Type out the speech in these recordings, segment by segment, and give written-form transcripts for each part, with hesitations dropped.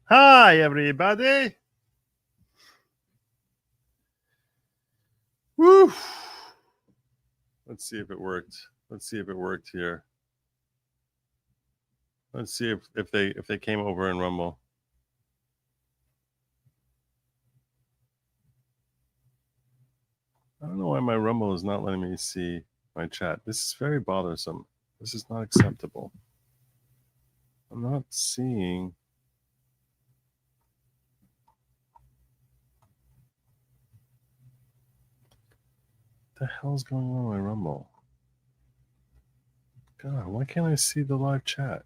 Hi, everybody. Woo. Let's see if it worked. Let's see if it worked here. Let's see if they came over in Rumble. I don't know why my Rumble is not letting me see my chat. This is very bothersome. This is not acceptable. I'm not seeing. What the hell's going on in my Rumble? God, why can't I see the live chat?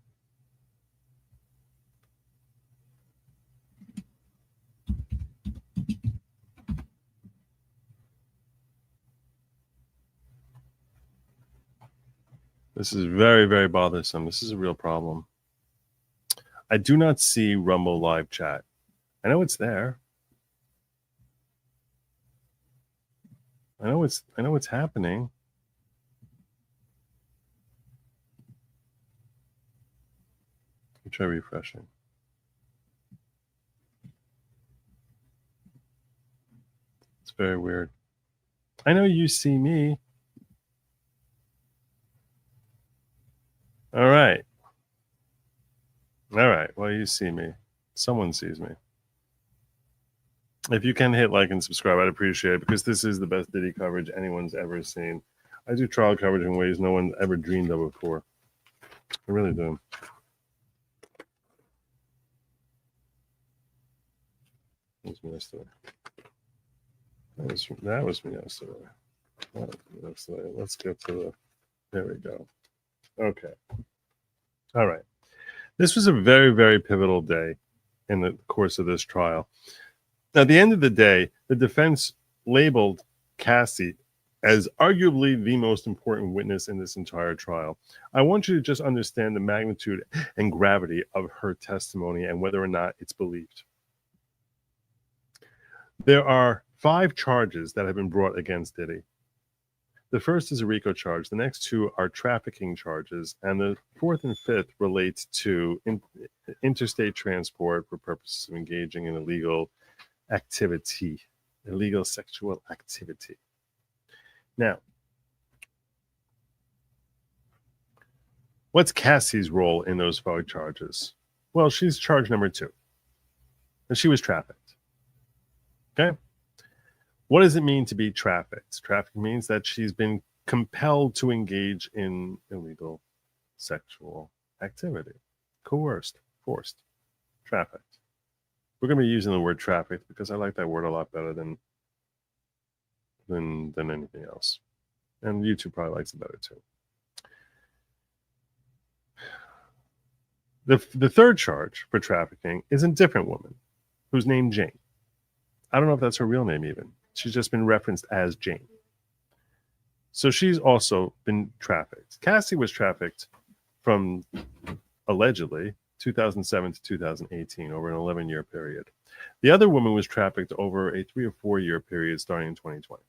This is very, very bothersome. This is a real problem. I do not see Rumble live chat. I know it's there. I know it's happening. Let me try refreshing. It's very weird. I know you see me. All right. All right. Well, you see me. Someone sees me. If you can hit like and subscribe, I'd appreciate it, because this is the best Diddy coverage anyone's ever seen. I do trial coverage in ways no one's ever dreamed of before. I really do. That was me yesterday. That was me yesterday. Let's get to the. There we go. Okay. All right. This was a very, very pivotal day in the course of this trial. At the end of the day, the defense labeled Cassie as arguably the most important witness in this entire trial. I want you to just understand the magnitude and gravity of her testimony and whether or not it's believed. There are 5 charges that have been brought against Diddy. The first is a RICO charge. The next 2 are trafficking charges. And the 4th and 5th relate to interstate transport for purposes of engaging in illegal sexual activity. Now, what's Cassie's role in those 5 charges? Well, she's charge number 2. And she was trafficked. Okay? What does it mean to be trafficked? Trafficking means that she's been compelled to engage in illegal sexual activity. Coerced, forced, trafficked. We're going to be using the word trafficked because I like that word a lot better than anything else. And YouTube probably likes it better too. The third charge for trafficking is a different woman who's named Jane. I don't know if that's her real name even. She's just been referenced as Jane. So she's also been trafficked. Cassie was trafficked from, allegedly, 2007 to 2018, over an 11-year period. The other woman was trafficked over a 3 or 4 year period starting in 2020.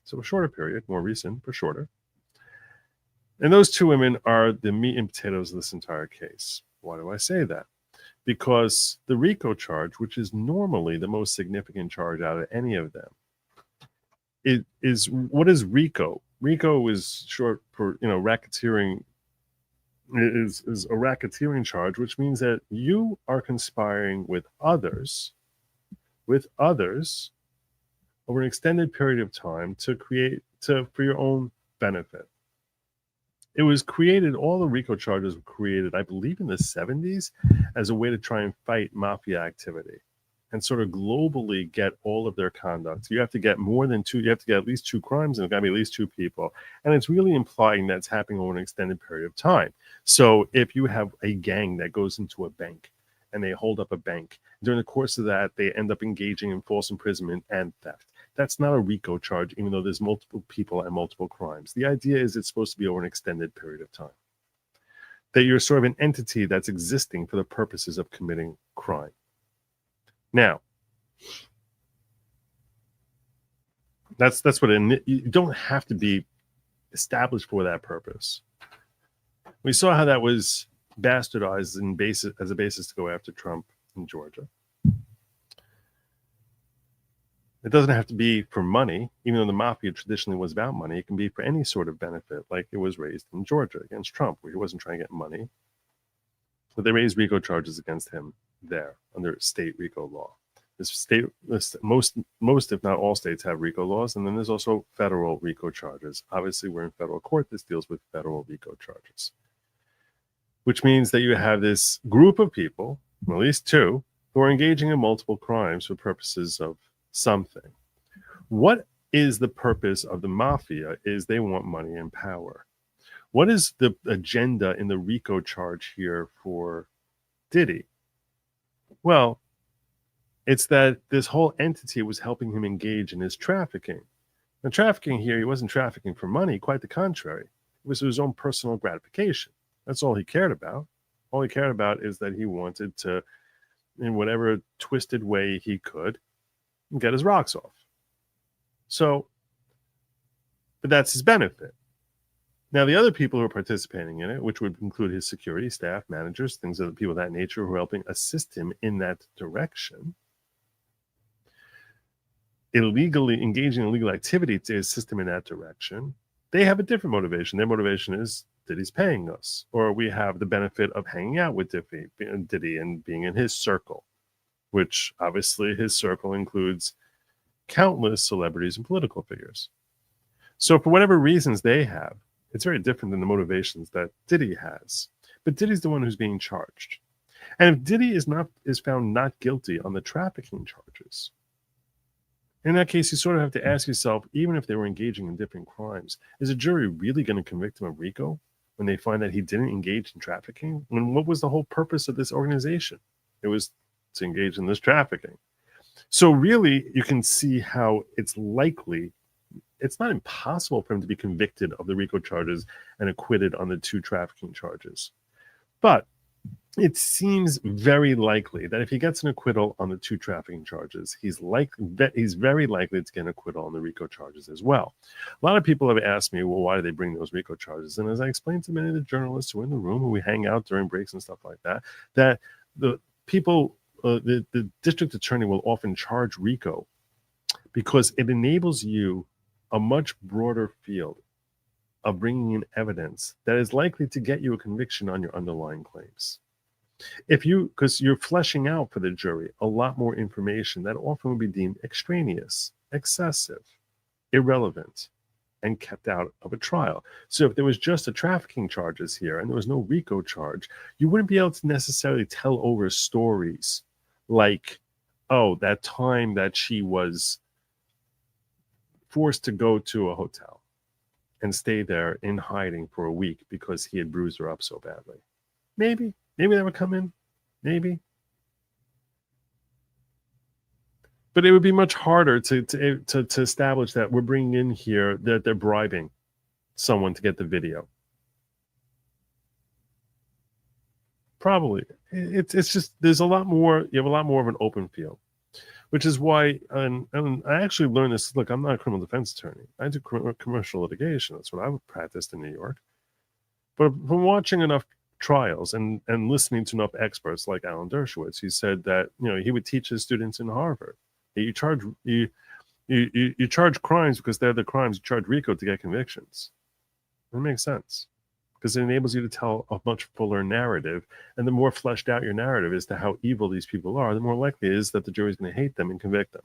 So a shorter period, more recent, but shorter. And those 2 women are the meat and potatoes of this entire case. Why do I say that? Because the RICO charge, which is normally the most significant charge out of any of them, what is RICO? RICO is short for, racketeering. Is a racketeering charge, which means that you are conspiring with others over an extended period of time for your own benefit. It was created, all the RICO charges were created, I believe, in the 70s as a way to try and fight mafia activity and sort of globally get all of their conduct. You have to get more than 2, you have to get at least 2 crimes, and it's got to be at least 2 people. And it's really implying that's happening over an extended period of time. So if you have a gang that goes into a bank and they hold up a bank, during the course of that, they end up engaging in false imprisonment and theft. That's not a RICO charge, even though there's multiple people and multiple crimes. The idea is it's supposed to be over an extended period of time. That you're sort of an entity that's existing for the purposes of committing crime. Now, that's what you don't have to be established for that purpose. We saw how that was bastardized as a basis to go after Trump in Georgia. It doesn't have to be for money, even though the mafia traditionally was about money. It can be for any sort of benefit, like it was raised in Georgia against Trump, where he wasn't trying to get money. But they raised RICO charges against him there under state RICO law. Most, if not all states have RICO laws, and then there's also federal RICO charges. Obviously, we're in federal court. This deals with federal RICO charges, which means that you have this group of people, at least two, who are engaging in multiple crimes for purposes of something. What is the purpose of the mafia? Is they want money and power. What is the agenda in the RICO charge here for Diddy? Well, it's that this whole entity was helping him engage in his trafficking. And trafficking here, he wasn't trafficking for money, quite the contrary. It was his own personal gratification. That's all he cared about. All he cared about is that he wanted to, in whatever twisted way he could, get his rocks off. So, but that's his benefit. Now, the other people who are participating in it, which would include his security staff, managers, things of people of that nature who are helping assist him in that direction, illegally engaging in illegal activity to assist him in that direction, they have a different motivation. Their motivation is Diddy's paying us, or we have the benefit of hanging out with Diddy and being in his circle, which obviously his circle includes countless celebrities and political figures. So for whatever reasons they have, it's very different than the motivations that Diddy has. But Diddy's the one who's being charged. And if Diddy is found not guilty on the trafficking charges, in that case, you sort of have to ask yourself, even if they were engaging in different crimes, is a jury really going to convict him of RICO when they find that he didn't engage in trafficking? And what was the whole purpose of this organization? It was to engage in this trafficking. So really, you can see how it's likely, it's not impossible for him to be convicted of the RICO charges and acquitted on the two trafficking charges. But it seems very likely that if he gets an acquittal on the two trafficking charges, he's very likely to get an acquittal on the RICO charges as well. A lot of people have asked me, well, why do they bring those RICO charges? And as I explained to many of the journalists who are in the room, who we hang out during breaks and stuff like that, that the people, the district attorney will often charge RICO because it enables you a much broader field of bringing in evidence that is likely to get you a conviction on your underlying claims. Because you're fleshing out for the jury a lot more information that often would be deemed extraneous, excessive, irrelevant, and kept out of a trial. So if there was just a trafficking charges here and there was no RICO charge, you wouldn't be able to necessarily tell over stories like, oh, that time that she was forced to go to a hotel and stay there in hiding for a week because he had bruised her up so badly. Maybe that would come in. Maybe. But it would be much harder to establish that we're bringing in here that they're bribing someone to get the video. Probably. It's just, there's a lot more, you have a lot more of an open field, which is why, and I actually learned this, look, I'm not a criminal defense attorney. I do commercial litigation. That's what I practiced in New York. But from watching enough trials and listening to enough experts like Alan Dershowitz, he said that, he would teach his students in Harvard. You charge crimes because they're the crimes. You charge RICO to get convictions. That makes sense because it enables you to tell a much fuller narrative, and the more fleshed out your narrative as to how evil these people are, the more likely it is that the jury's going to hate them and convict them.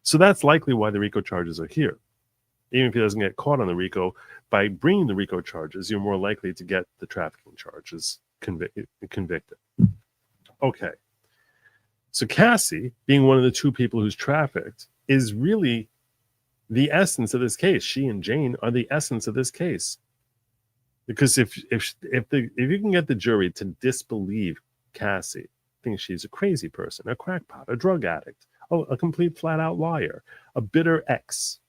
So that's likely why the RICO charges are here. Even if he doesn't get caught on the RICO, by bringing the RICO charges, you're more likely to get the trafficking charges convicted. Okay. So Cassie, being one of the two people who's trafficked, is really the essence of this case. She and Jane are the essence of this case. Because if you can get the jury to disbelieve Cassie, think she's a crazy person, a crackpot, a drug addict, a complete flat-out liar, a bitter ex,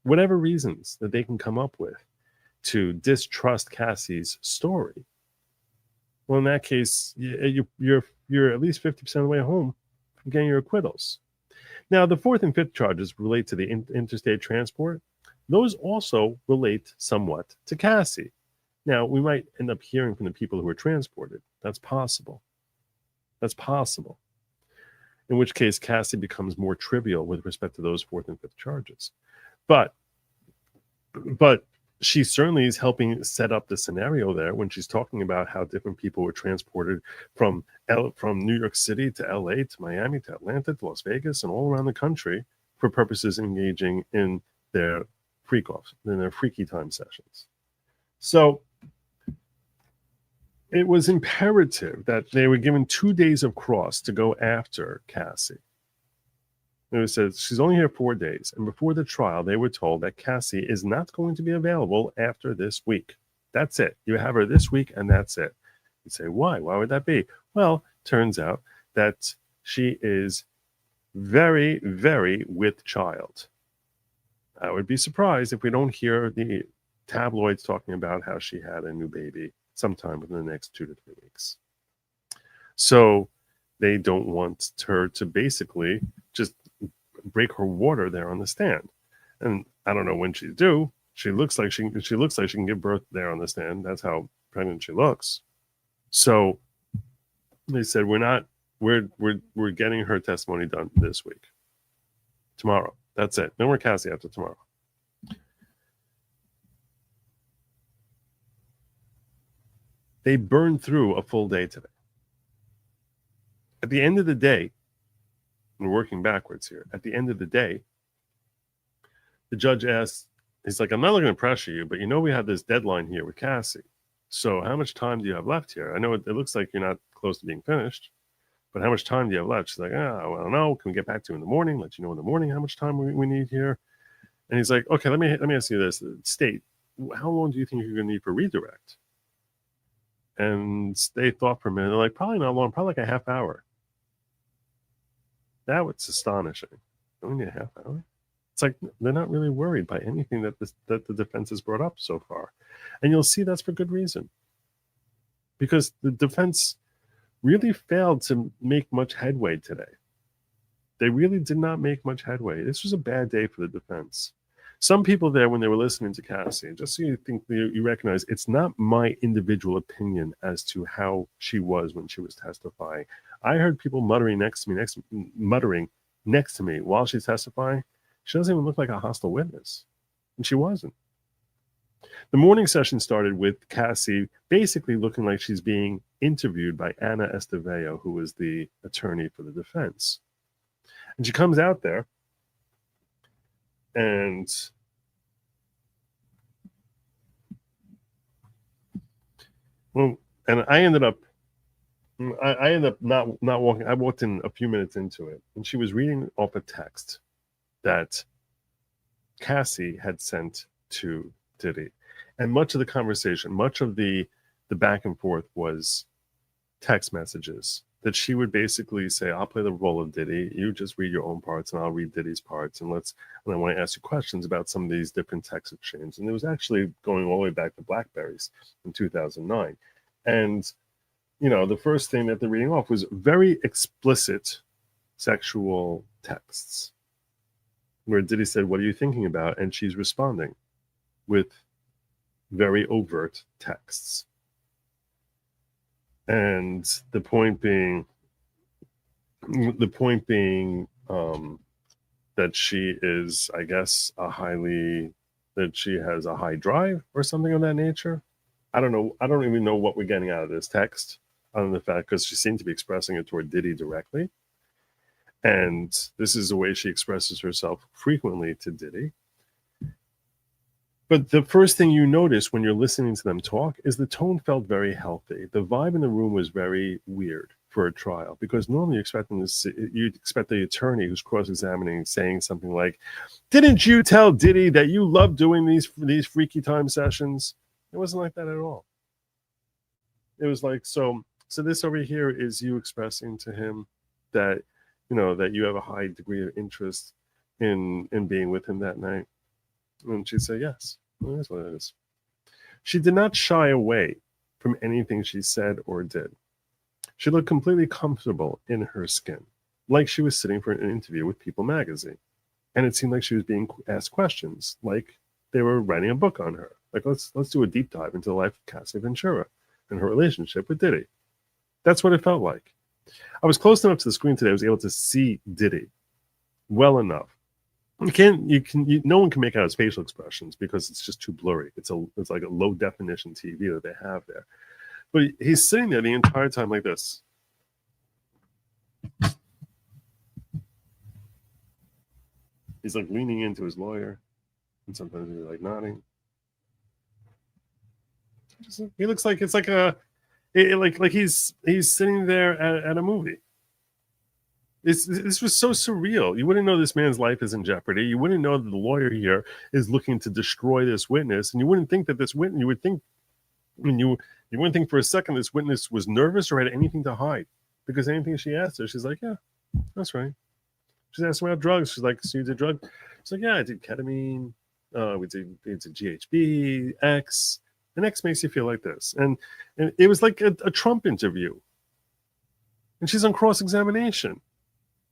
whatever reasons that they can come up with to distrust Cassie's story, well, in that case, you're at least 50% of the way home from getting your acquittals. Now, the fourth and fifth charges relate to the interstate transport. Those also relate somewhat to Cassie. Now, we might end up hearing from the people who were transported. That's possible. That's possible. In which case, Cassie becomes more trivial with respect to those fourth and fifth charges. But she certainly is helping set up the scenario there when she's talking about how different people were transported from New York City to LA to Miami to Atlanta to Las Vegas and all around the country for purposes engaging in their freak-offs, in their freaky time sessions. So it was imperative that they were given 2 days of cross to go after Cassie. It says she's only here 4 days, and before the trial, they were told that Cassie is not going to be available after this week. That's it. You have her this week, and that's it. You say, why? Why would that be? Well, turns out that she is very, very with child. I would be surprised if we don't hear the tabloids talking about how she had a new baby sometime within the next 2 to 3 weeks. So they don't want her to basically just break her water there on the stand. And I don't know when she's due. She looks like she can give birth there on the stand. That's how pregnant she looks. So they said we're getting her testimony done this week. Tomorrow. That's it. No more Cassie after tomorrow. They burned through a full day today. At the end of the day, we're working backwards here. At the end of the day, the judge asked, he's like, I'm not looking to pressure you, but we have this deadline here with Cassie. So how much time do you have left here? I know it looks like you're not close to being finished, but how much time do you have left? She's like, well, I don't know. Can we get back to you in the morning? Let you know in the morning how much time we need here. And he's like, okay, let me ask you this. State, how long do you think you're going to need for redirect? And they thought for a minute. They're like, probably not long, probably like a half hour. That was astonishing. Only a half hour? It's like they're not really worried by anything that the defense has brought up so far. And you'll see that's for good reason. Because the defense really failed to make much headway today. They really did not make much headway. This was a bad day for the defense. Some people there, when they were listening to Cassie, just so you recognize, it's not my individual opinion as to how she was when she was testifying. I heard people muttering next to me while she's testifying. She doesn't even look like a hostile witness, and she wasn't. The morning session started with Cassie basically looking like she's being interviewed by Anna Esteveo, who was the attorney for the defense. And she comes out there, and I ended up not walking. I walked in a few minutes into it, and she was reading off a text that Cassie had sent to Diddy. And much of the conversation, much of the back and forth was text messages that she would basically say, I'll play the role of Diddy. You just read your own parts and I'll read Diddy's parts. And I want to ask you questions about some of these different text exchanges. And it was actually going all the way back to Blackberries in 2009. And, the first thing that they're reading off was very explicit sexual texts where Diddy said, what are you thinking about? And she's responding with very overt texts. And the point being that she is, I guess, that she has a high drive or something of that nature. I don't know. I don't even know what we're getting out of this text, other than the fact because she seemed to be expressing it toward Diddy directly. And this is the way she expresses herself frequently to Diddy. But the first thing you notice when you're listening to them talk is the tone felt very healthy. The vibe in the room was very weird for a trial because normally you'd expect the attorney who's cross-examining saying something like, didn't you tell Diddy that you love doing these freaky time sessions? It wasn't like that at all. It was like, so this over here is you expressing to him that, that you have a high degree of interest in being with him that night. And she'd say, yes, well, that's what it is. She did not shy away from anything she said or did. She looked completely comfortable in her skin, like she was sitting for an interview with People magazine. And it seemed like she was being asked questions, like they were writing a book on her. Like, let's do a deep dive into the life of Cassie Ventura and her relationship with Diddy. That's what it felt like. I was close enough to the screen today. I was able to see Diddy well enough. No one can make out his facial expressions because it's just too blurry. It's like a low definition TV that they have there. But he's sitting there the entire time like this. He's like leaning into his lawyer, and sometimes he's like nodding. He looks like it's like like he's sitting there at a movie. This was so surreal. You wouldn't know this man's life is in jeopardy. You wouldn't know that the lawyer here is looking to destroy this witness, and you wouldn't think that this witness. You would think when you wouldn't think for a second this witness was nervous or had anything to hide, because anything she asked her, she's like, "Yeah, that's right." She's asking about drugs. She's like, "So you did drugs?" She's like, "Yeah, I did ketamine. We did GHB, X, and X makes you feel like this." And it was like a Trump interview, and she's on cross-examination.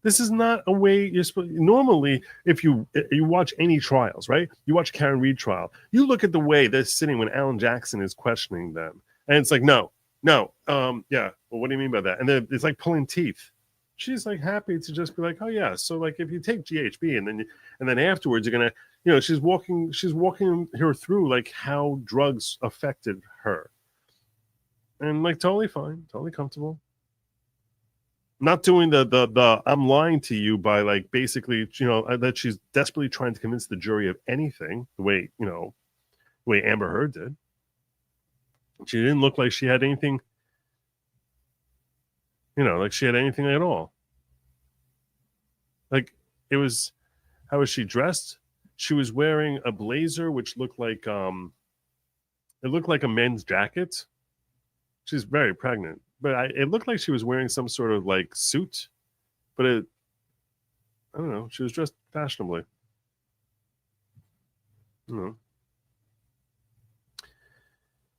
This is not a way you're supposed. Normally, if you watch any trials, right? You watch Karen Reed trial. You look at the way they're sitting when Alan Jackson is questioning them, and it's like, no, yeah. Well, what do you mean by that? And it's like pulling teeth. She's like happy to just be like, oh yeah. So like if you take GHB and then afterwards you're gonna, she's walking her through like how drugs affected her, and like totally fine, totally comfortable. Not doing the I'm lying to you by like basically, that she's desperately trying to convince the jury of anything, the way Amber Heard did. She didn't look like she had anything, like she had anything at all. Like it was, how was she dressed? She was wearing a blazer which looked like it looked like a men's jacket. She's very pregnant. But it looked like she was wearing some sort of like suit, but I don't know. She was dressed fashionably.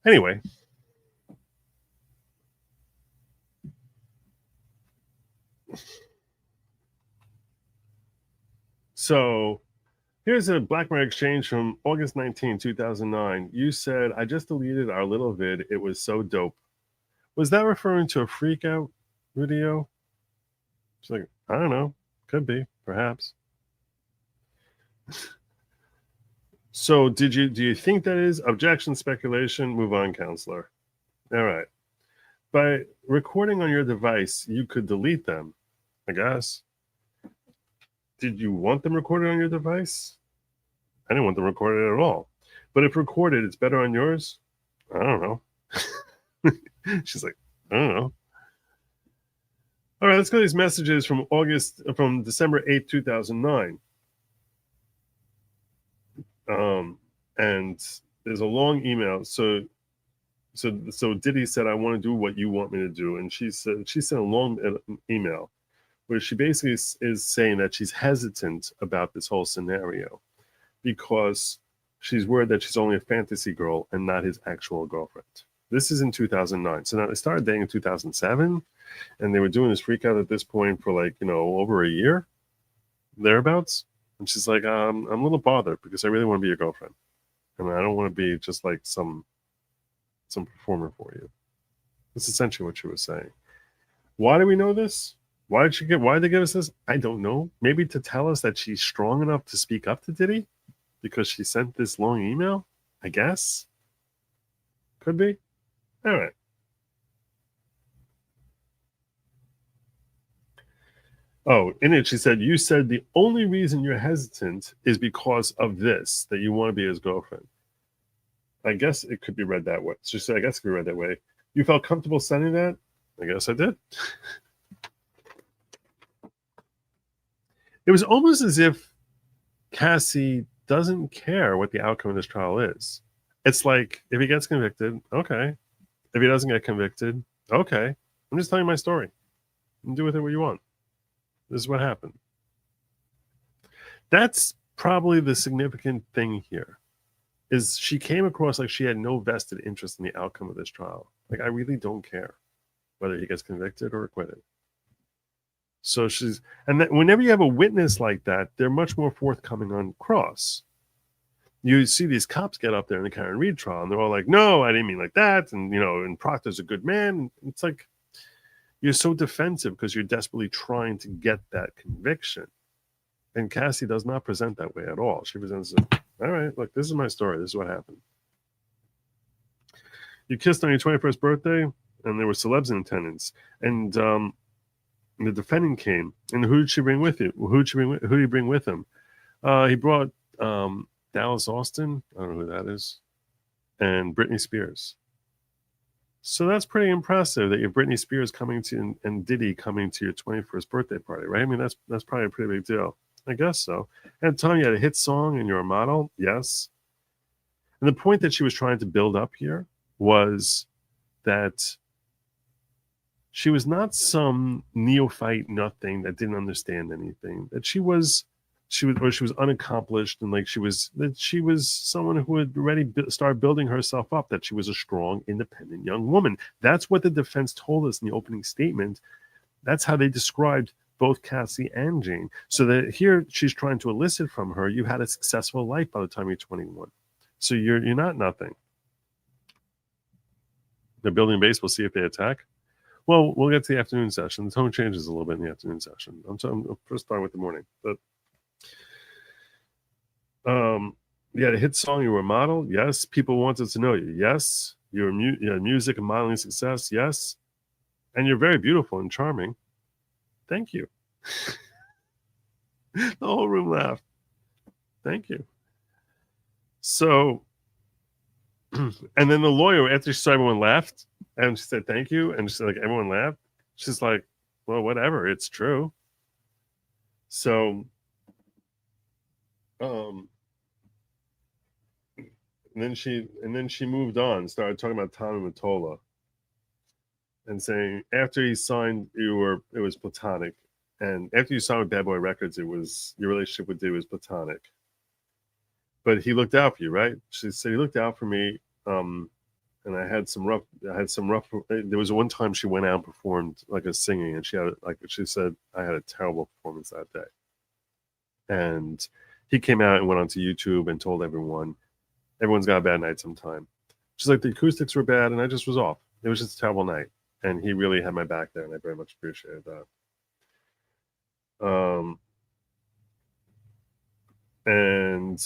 Anyway, so here's a Blackberry exchange from August 19, 2009. You said, "I just deleted our little vid. It was so dope." Was that referring to a freak out video? She's like, I don't know. Could be, perhaps. So do you think that is? Objection, speculation, move on, counselor. All right. By recording on your device, you could delete them, I guess. Did you want them recorded on your device? I didn't want them recorded at all. But if recorded, it's better on yours? I don't know. She's like, I don't know. All right, let's go to these messages from December 8th, 2009. And there's a long email. So Diddy said, "I want to do what you want me to do," and she sent a long email where she basically is saying that she's hesitant about this whole scenario because she's worried that she's only a fantasy girl and not his actual girlfriend. This is in 2009. So now they started dating in 2007, and they were doing this freak out at this point for like, over a year, thereabouts. And she's like, I'm a little bothered because I really want to be your girlfriend. And I don't want to be just like some performer for you. That's essentially what she was saying. Why do we know this? Why did they give us this? I don't know. Maybe to tell us that she's strong enough to speak up to Diddy because she sent this long email, I guess. Could be. All right. Oh, in it, she said, you said the only reason you're hesitant is because of this, that you want to be his girlfriend. I guess it could be read that way. She said, I guess it could be read that way. You felt comfortable sending that? I guess I did. It was almost as if Cassie doesn't care what the outcome of this trial is. It's like, if he gets convicted, okay. If he doesn't get convicted, okay. I'm just telling you my story. And do with it what you want. This is what happened. That's probably the significant thing here, is she came across like she had no vested interest in the outcome of this trial. Like, I really don't care whether he gets convicted or acquitted. So whenever you have a witness like that, they're much more forthcoming on cross. You see these cops get up there in the Karen Reed trial, and they're all like, no, I didn't mean like that. And, and Proctor's a good man. It's like, you're so defensive because you're desperately trying to get that conviction. And Cassie does not present that way at all. She presents it, all right, look, this is my story. This is what happened. You kissed on your 21st birthday, and there were celebs in attendance. And the defendant came. And who did she bring with you? Who did he bring with him? He brought Dallas Austin. I don't know who that is. And Britney Spears. So that's pretty impressive that you have Britney Spears coming to and Diddy coming to your 21st birthday party, right? I mean, that's probably a pretty big deal. I guess so. And Tony, you had a hit song and you're a model. Yes. And the point that she was trying to build up here was that she was not some neophyte nothing that didn't understand anything. That she was unaccomplished, and like she was someone who had already started building herself up. That she was a strong, independent young woman. That's what the defense told us in the opening statement. That's how they described both Cassie and Jane. So that here she's trying to elicit from her, you had a successful life by the time you're 21. So you're not nothing. They're building a base. We'll see if they attack. Well, we'll get to the afternoon session. The tone changes a little bit in the afternoon session. I'm first starting with the morning. But you had a hit song. You were a model. Yes. People wanted to know you. Yes. You had music and modeling success. Yes. And you're very beautiful and charming. Thank you. The whole room laughed. Thank you. So, and then the lawyer, after she saw everyone laughed, and she said, thank you, and she said, like, everyone laughed. She's like, well, whatever, it's true. So, and then she moved on, started talking about Tommy Mottola, and saying after he signed, it was platonic, and after you signed with Bad Boy Records, your relationship with Diddy was platonic. But he looked out for you, right? She said he looked out for me, and I had some rough. There was one time she went out and performed like a singing, and she said I had a terrible performance that day. And he came out and went onto YouTube and told everyone's got a bad night sometime. She's like, the acoustics were bad, and I just was off. It was just a terrible night, and he really had my back there, and I very much appreciated that. And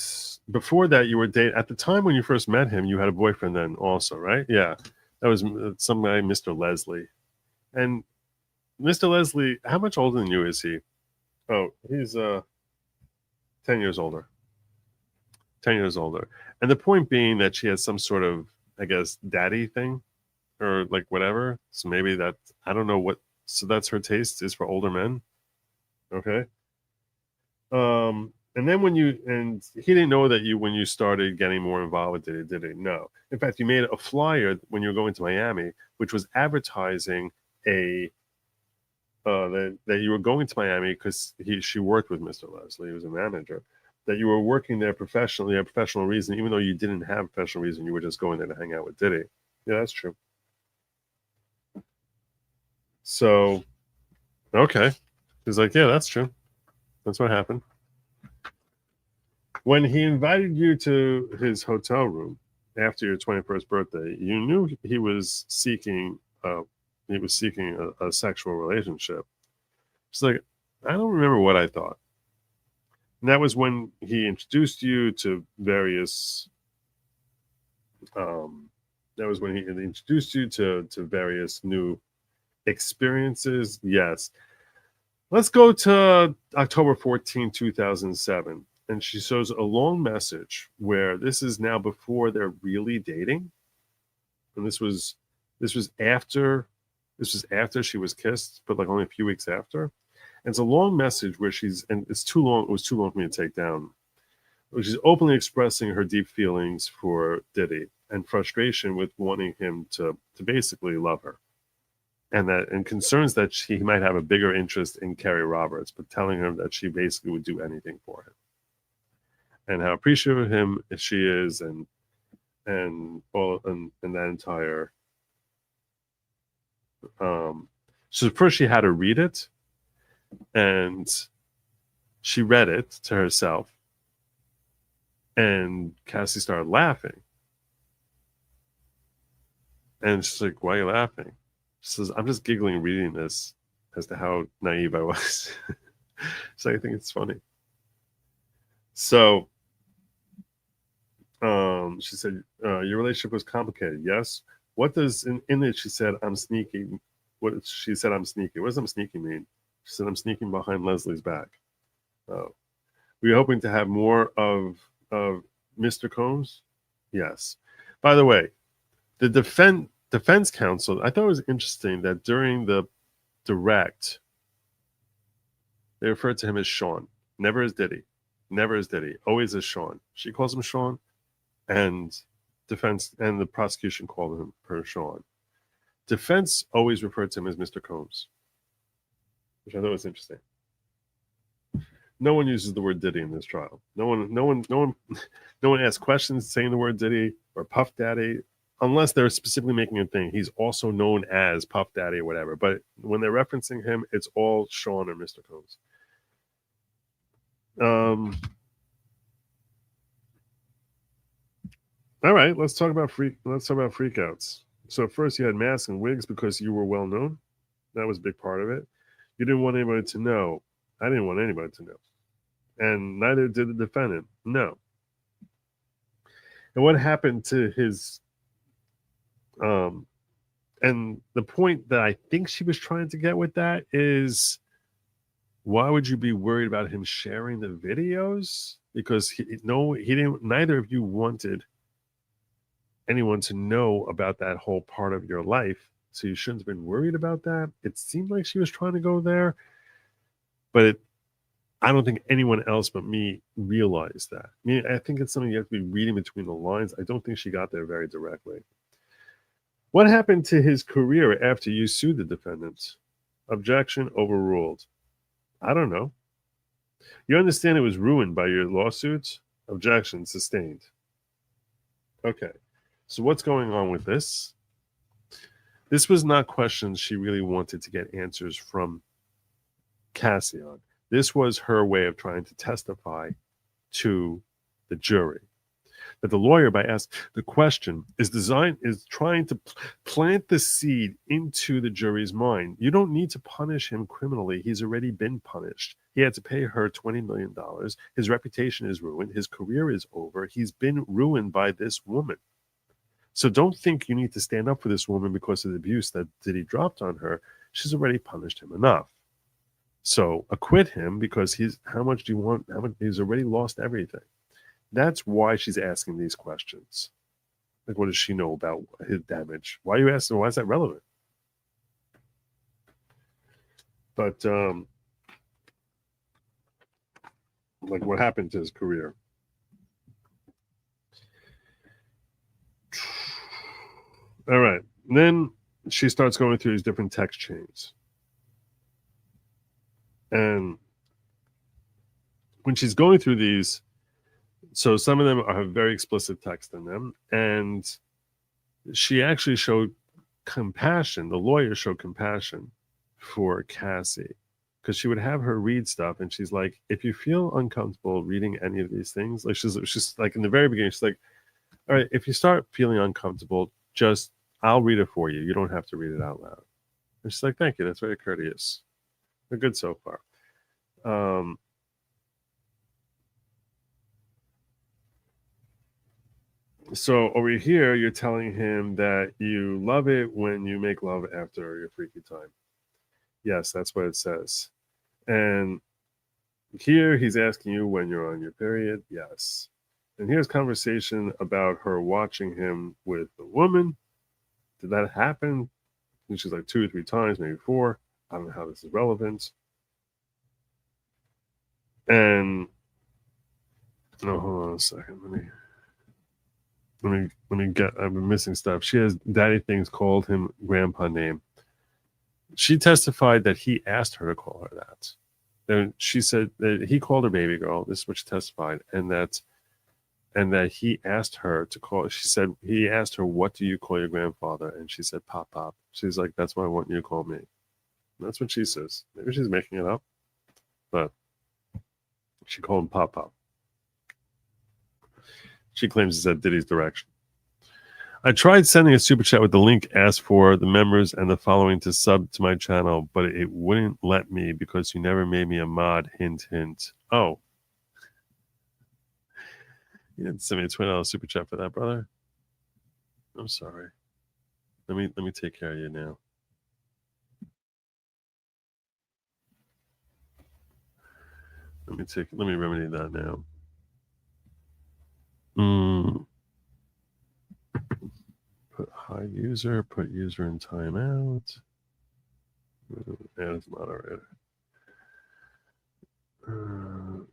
before that, you were dating. At the time when you first met him, you had a boyfriend then also, right? Yeah. That was some guy, Mr. Leslie. And Mr. Leslie, how much older than you is he? Oh, he's 10 years older. 10 years older. And the point being that she has some sort of, I guess, daddy thing or like whatever. So maybe that, I don't know what, so that's her taste is for older men. Okay. And then and he didn't know that when you started getting more involved with Diddy, did he? No. In fact, you made a flyer when you were going to Miami, which was advertising that you were going to Miami because she worked with Mr. Leslie, he was a manager, that you were working there professionally, a professional reason, even though you didn't have a professional reason, you were just going there to hang out with Diddy. Yeah, that's true. So, okay. He's like, yeah, that's true. That's what happened. When he invited you to his hotel room after your 21st birthday, you knew he was seeking a sexual relationship. It's like, I don't remember what I thought. And that was when he introduced you to various various new experiences. Yes. Let's go to October 14, 2007. And she shows a long message where this is now before they're really dating. And this was after she was kissed, but like only a few weeks after. And it's a long message where it was too long for me to take down. She's openly expressing her deep feelings for Diddy and frustration with wanting him to basically love her. And concerns that he might have a bigger interest in Kerry Roberts, but telling her that she basically would do anything for him. And how appreciative of him she is, and that entire. So first she had to read it, and she read it to herself, and Cassie started laughing, and she's like, "Why are you laughing?" She says, I'm just giggling reading this as to how naive I was. So I think it's funny. So she said, your relationship was complicated. Yes. What does in it? She said, I'm sneaking. What she said, I'm sneaking. What does I'm sneaking mean? She said, I'm sneaking behind Leslie's back. Oh, we're hoping to have more of Mr. Combs. Yes. By the way, the defense counsel. I thought it was interesting that during the direct, they referred to him as Sean, never as Diddy, never as Diddy, always as Sean. She calls him Sean, and defense and the prosecution called him her Sean. Defense always referred to him as Mr. Combs, which I thought was interesting. No one uses the word Diddy in this trial. No one asks questions saying the word Diddy or Puff Daddy, unless they're specifically making a thing. He's also known as Puff Daddy or whatever. But when they're referencing him, it's all Sean or Mr. Combs. All right, let's talk about freakouts. So first, you had masks and wigs because you were well known. That was a big part of it. You didn't want anybody to know. I didn't want anybody to know, and neither did the defendant. No. And what happened to his? And the point that I think she was trying to get with that is, why would you be worried about him sharing the videos? Because he didn't. Neither of you wanted anyone to know about that whole part of your life, so you shouldn't have been worried about that. It seemed like she was trying to go there, but I don't think anyone else but me realized that. I mean, I think it's something you have to be reading between the lines. I don't think she got there very directly. What happened to his career after you sued the defendant? Objection overruled. I don't know. You understand it was ruined by your lawsuits? Objection sustained. Okay. So what's going on with this? This was not questions she really wanted to get answers from Cassie on. This was her way of trying to testify to the jury. That the lawyer, by asking the question, is trying to plant the seed into the jury's mind. You don't need to punish him criminally. He's already been punished. He had to pay her $20 million. His reputation is ruined. His career is over. He's been ruined by this woman. So don't think you need to stand up for this woman because of the abuse that Diddy dropped on her. She's already punished him enough. So acquit him because how much do you want? He's already lost everything. That's why she's asking these questions. Like, what does she know about his damage? Why are you asking? Why is that relevant? But like, what happened to his career? All right. And then she starts going through these different text chains. And when she's going through these, so some of them have very explicit text in them. And she actually showed compassion. The lawyer showed compassion for Cassie because she would have her read stuff. And she's like, if you feel uncomfortable reading any of these things, like she's like in the very beginning, she's like, all right, if you start feeling uncomfortable, I'll read it for you. You don't have to read it out loud. And she's like, thank you. That's very courteous. We're good so far. So over here, you're telling him that you love it when you make love after your freaky time. Yes, that's what it says. And here he's asking you when you're on your period. Yes. And here's conversation about her watching him with the woman. Did that happen? And she's like 2 or 3 times, maybe 4. I don't know how this is relevant. And hold on a second. Let me get. I've been missing stuff. She has daddy things called him grandpa name. She testified that he asked her to call her that. Then she said that he called her baby girl. This is what she testified, and that he asked her to call. She said he asked her, "What do you call your grandfather?" And she said, "Pop Pop." She's like, "That's what I want you to call me." And that's what she says. Maybe she's making it up, but she called him Pop Pop. She claims it's at Diddy's direction. I tried sending a super chat with the link asked for the members and the following to sub to my channel, but it wouldn't let me because you never made me a mod. Hint, hint. Oh, you didn't send me a $20 super chat for that, brother. I'm sorry. Let me take care of you now. Let me remedy that now. Put high user, put user in timeout. Add as moderator. I'm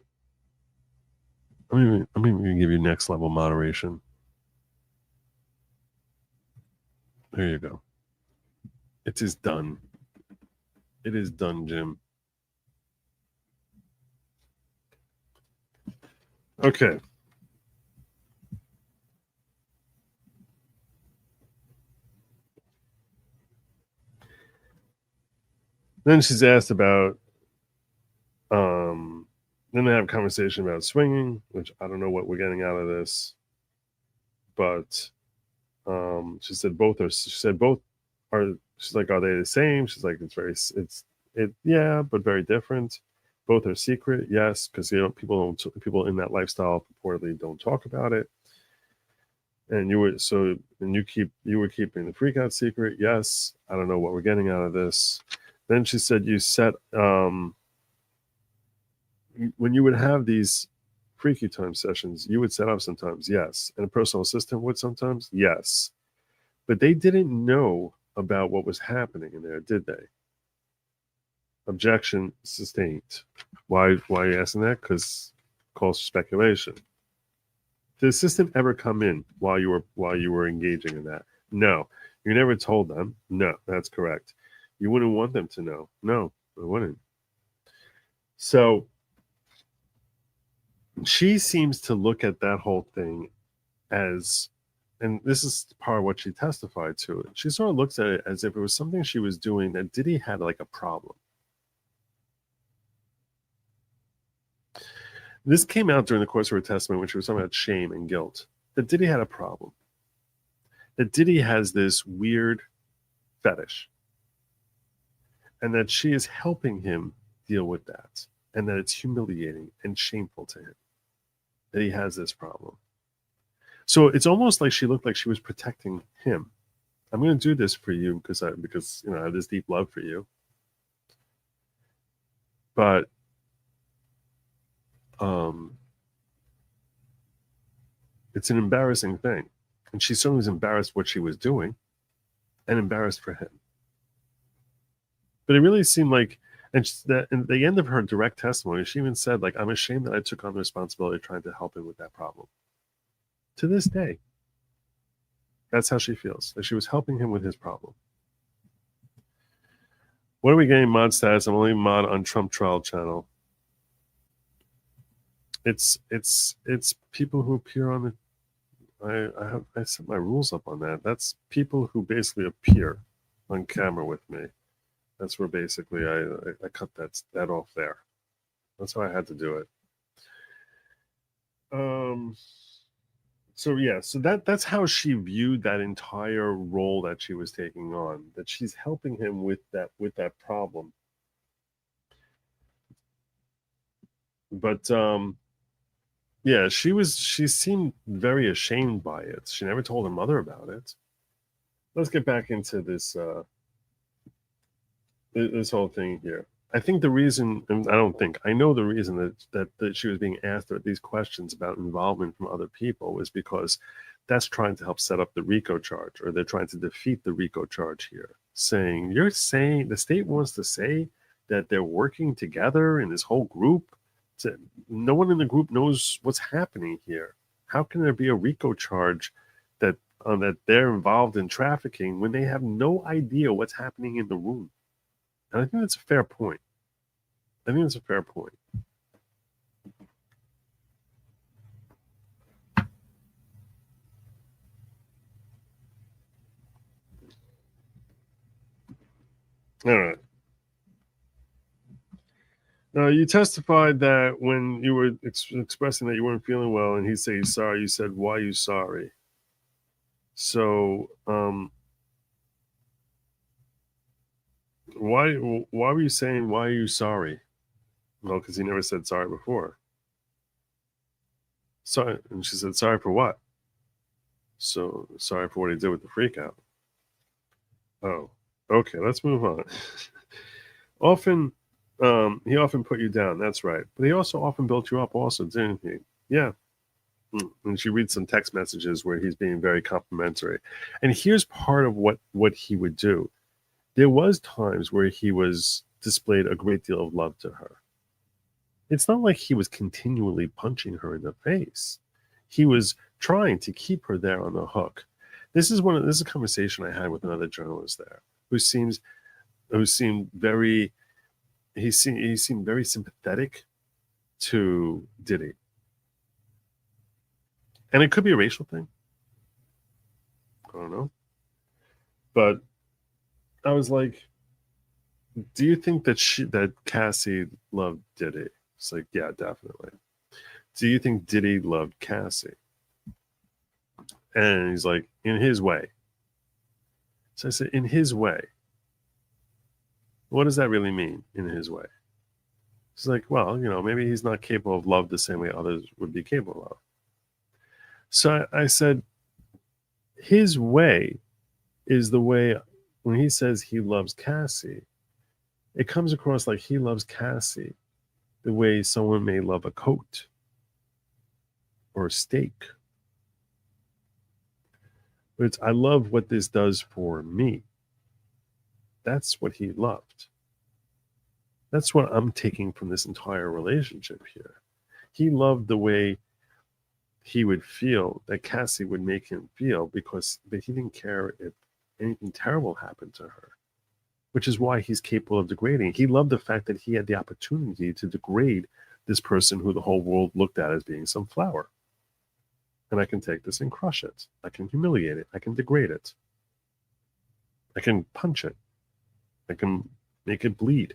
even gonna give you next level moderation. There you go. It is done. It is done, Jim. Okay. Then she's asked about then they have a conversation about swinging, which I don't know what we're getting out of this. But she said both are she's like, are they the same? She's like, yeah, but very different. Both are secret, yes, because people in that lifestyle purportedly don't talk about it. And you were keeping the freak out secret, yes. I don't know what we're getting out of this. Then she said you set when you would have these freaky time sessions, you would set up sometimes, yes. And a personal assistant would sometimes, yes. But they didn't know about what was happening in there, did they? Objection sustained. Why are you asking that? Because calls for speculation. Did the assistant ever come in while you were engaging in that? No. You never told them? No, that's correct. You wouldn't want them to know? No, I wouldn't. So she seems to look at that whole thing as, and this is part of what she testified to, she sort of looks at it as if it was something she was doing that Diddy had like a problem. This came out during the course of her testimony when she was talking about shame and guilt, that Diddy had a problem. That Diddy has this weird fetish. And that she is helping him deal with that. And that it's humiliating and shameful to him that he has this problem. So it's almost like she looked like she was protecting him. I'm going to do this for you because I have this deep love for you. But it's an embarrassing thing. And she certainly was embarrassed what she was doing and embarrassed for him. But it really seemed like, and at the end of her direct testimony, she even said, like, I'm ashamed that I took on the responsibility of trying to help him with that problem. To this day, that's how she feels, that she was helping him with his problem. What are we getting mod status? I'm only mod on Trump trial channel. It's people who appear on the, I set my rules up on that. That's people who basically appear on camera with me. That's where basically I cut that off there. That's how I had to do it. So that's how she viewed that entire role that she was taking on. That she's helping him with that problem. But yeah, she seemed very ashamed by it. She never told her mother about it. Let's get back into this this whole thing here. I think the reason, and I know the reason that she was being asked these questions about involvement from other people was because that's trying to help set up the RICO charge, or they're trying to defeat the RICO charge here. You're saying the state wants to say that they're working together in this whole group. No one in the group knows what's happening here. How can there be a RICO charge that they're involved in trafficking when they have no idea what's happening in the room? And I think that's a fair point. All right. Now, you testified that when you were expressing that you weren't feeling well and he said he's sorry, you said, why are you sorry? So why were you saying, why are you sorry? Well, because he never said sorry before. Sorry. And she said, sorry for what? So sorry for what he did with the freak out. Oh, okay, let's move on. Often, he often put you down. That's right. But he also often built you up also, didn't he? Yeah. And she reads some text messages where he's being very complimentary. And here's part of what he would do. There was times where he was displayed a great deal of love to her. It's not like he was continually punching her in the face. He was trying to keep her there on the hook. This is a conversation I had with another journalist there who seemed very he seemed very sympathetic to Diddy. And it could be a racial thing. I don't know. But I was like, do you think that Cassie loved Diddy? It's like, yeah, definitely. Do you think Diddy loved Cassie? And he's like, in his way. So I said, in his way. What does that really mean, in his way? He's like, well, maybe he's not capable of love the same way others would be capable of. So I said, his way is the way when he says he loves Cassie, it comes across like he loves Cassie the way someone may love a coat or a steak. But it's, I love what this does for me. That's what he loved. That's what I'm taking from this entire relationship here. He loved the way he would feel, that Cassie would make him feel, but he didn't care if anything terrible happened to her, which is why he's capable of degrading. He loved the fact that he had the opportunity to degrade this person who the whole world looked at as being some flower. And I can take this and crush it. I can humiliate it. I can degrade it. I can punch it. I can make it bleed.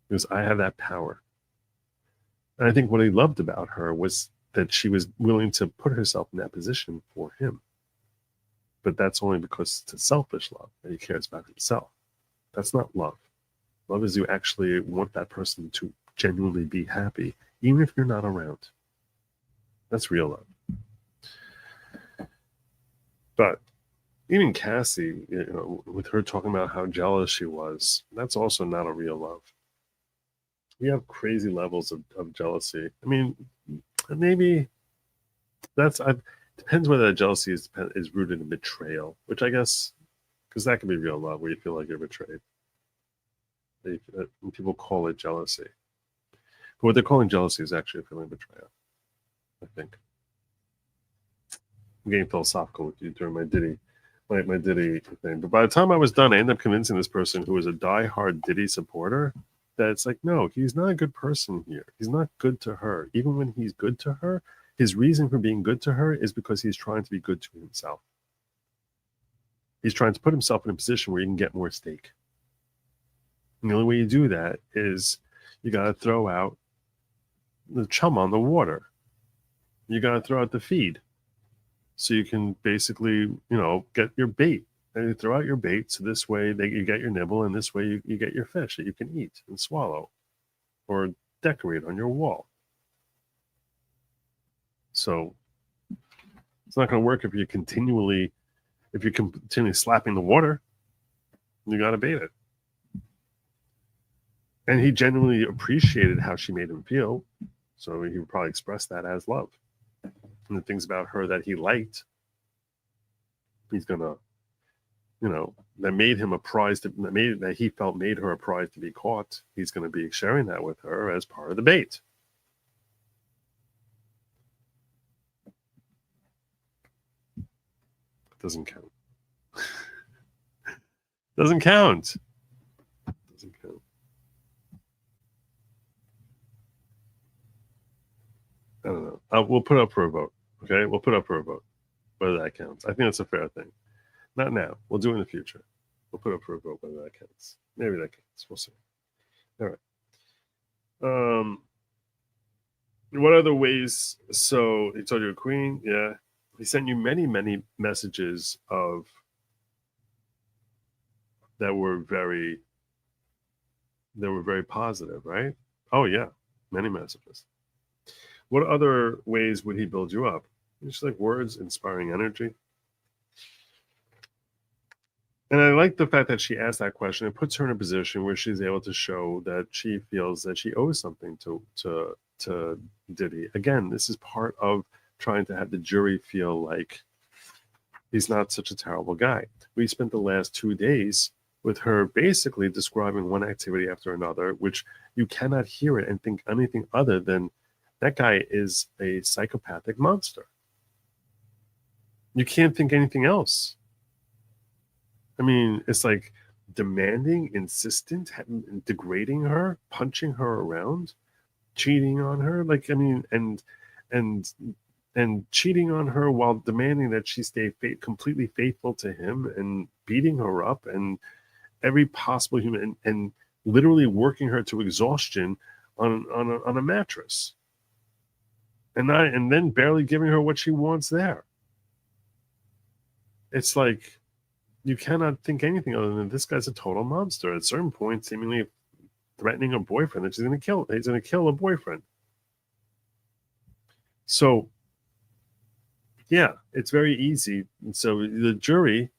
Because I have that power. And I think what he loved about her was that she was willing to put herself in that position for him. But that's only because it's a selfish love, that he cares about himself. That's not love. Love is you actually want that person to genuinely be happy, even if you're not around. That's real love. But even Cassie, with her talking about how jealous she was, that's also not a real love. We have crazy levels of jealousy. I mean, maybe depends whether that jealousy is rooted in betrayal, which I guess, because that can be real love, where you feel like you're betrayed. People call it jealousy. But what they're calling jealousy is actually a feeling of betrayal, I think. I'm getting philosophical with you during my Diddy thing. But by the time I was done, I ended up convincing this person who was a diehard Diddy supporter that it's like, no, he's not a good person here. He's not good to her. Even when he's good to her, his reason for being good to her is because he's trying to be good to himself. He's trying to put himself in a position where he can get more stake. And the only way you do that is you got to throw out the chum on the water. You got to throw out the feed. So you can basically, get your bait. And you throw out your bait, so this way you get your nibble, and this way you get your fish that you can eat and swallow or decorate on your wall. So it's not going to work if you're continually slapping the water. You got to bait it. And he genuinely appreciated how she made him feel, so he would probably express that as love. And the things about her that he liked, he's gonna, that made him a prize that he felt made her a prize to be caught. He's going to be sharing that with her as part of the bait. It doesn't count. Doesn't count. Doesn't count. I don't know. We'll put up for a vote. Okay, we'll put up for a vote whether that counts. I think that's a fair thing. Not now. We'll do it in the future. We'll put up for a vote whether that counts. Maybe that counts. We'll see. All right. What other ways? So he told you a queen, yeah. He sent you many, many messages that were very positive, right? Oh yeah, many messages. What other ways would he build you up? Just like words, inspiring energy. And I like the fact that she asked that question. It puts her in a position where she's able to show that she feels that she owes something to Diddy. Again, this is part of trying to have the jury feel like he's not such a terrible guy. We spent the last 2 days with her basically describing one activity after another, which you cannot hear it and think anything other than that guy is a psychopathic monster. You can't think anything else. I mean, it's like demanding, insistent, degrading her, punching her around, cheating on her. Like, I mean, and cheating on her while demanding that she stay completely faithful to him, and beating her up, and every possible human, and literally working her to exhaustion on a mattress, and then barely giving her what she wants there. It's like you cannot think anything other than this guy's a total monster. At a certain point, seemingly threatening a boyfriend that he's going to kill a boyfriend. So, yeah, it's very easy. And so the jury,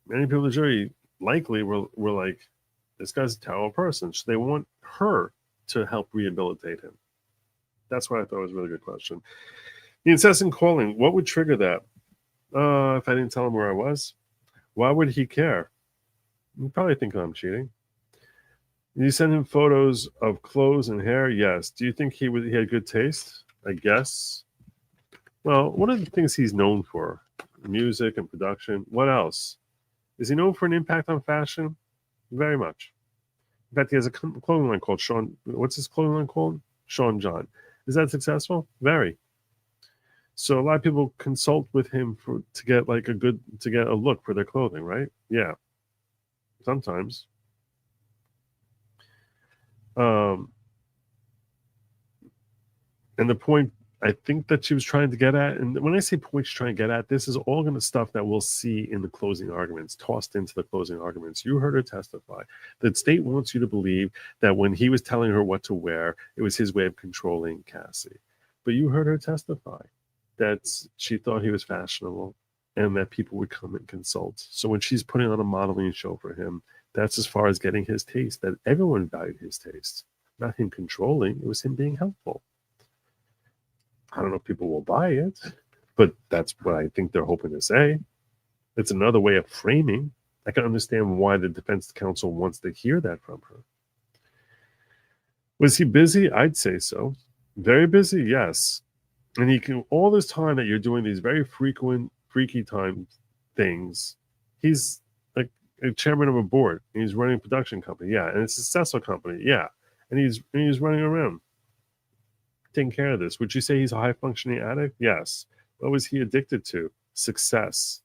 many people in the jury likely were like, this guy's a terrible person. So they want her to help rehabilitate him. That's what I thought was a really good question. The incessant calling, what would trigger that? If I didn't tell him where I was? Why would he care? You probably think I'm cheating. You send him photos of clothes and hair? Yes. Do you think he had good taste? I guess. Well, one of the things he's known for, music and production. What else? Is he known for an impact on fashion? Very much. In fact, he has a clothing line called Sean. What's his clothing line called? Sean John. Is that successful? Very. So a lot of people consult with him to get a look for their clothing, right? Yeah. Sometimes. And the point I think that she was trying to get at, and when I say point she's trying to get at, this is all going to stuff that we'll see in the closing arguments, tossed into the closing arguments. You heard her testify. The state wants you to believe that when he was telling her what to wear, it was his way of controlling Cassie. But you heard her testify that she thought he was fashionable and that people would come and consult. So when she's putting on a modeling show for him, that's as far as getting his taste, that everyone valued his taste. Not him controlling, it was him being helpful. I don't know if people will buy it, but that's what I think they're hoping to say. It's another way of framing. I can understand why the defense counsel wants to hear that from her. Was he busy? I'd say so. Very busy, yes. And he can, all this time that you're doing these very frequent, freaky time things, he's like a chairman of a board. He's running a production company, yeah, and it's a successful company, yeah. And he's running around taking care of this. Would you say he's a high functioning addict? Yes. What was he addicted to? Success.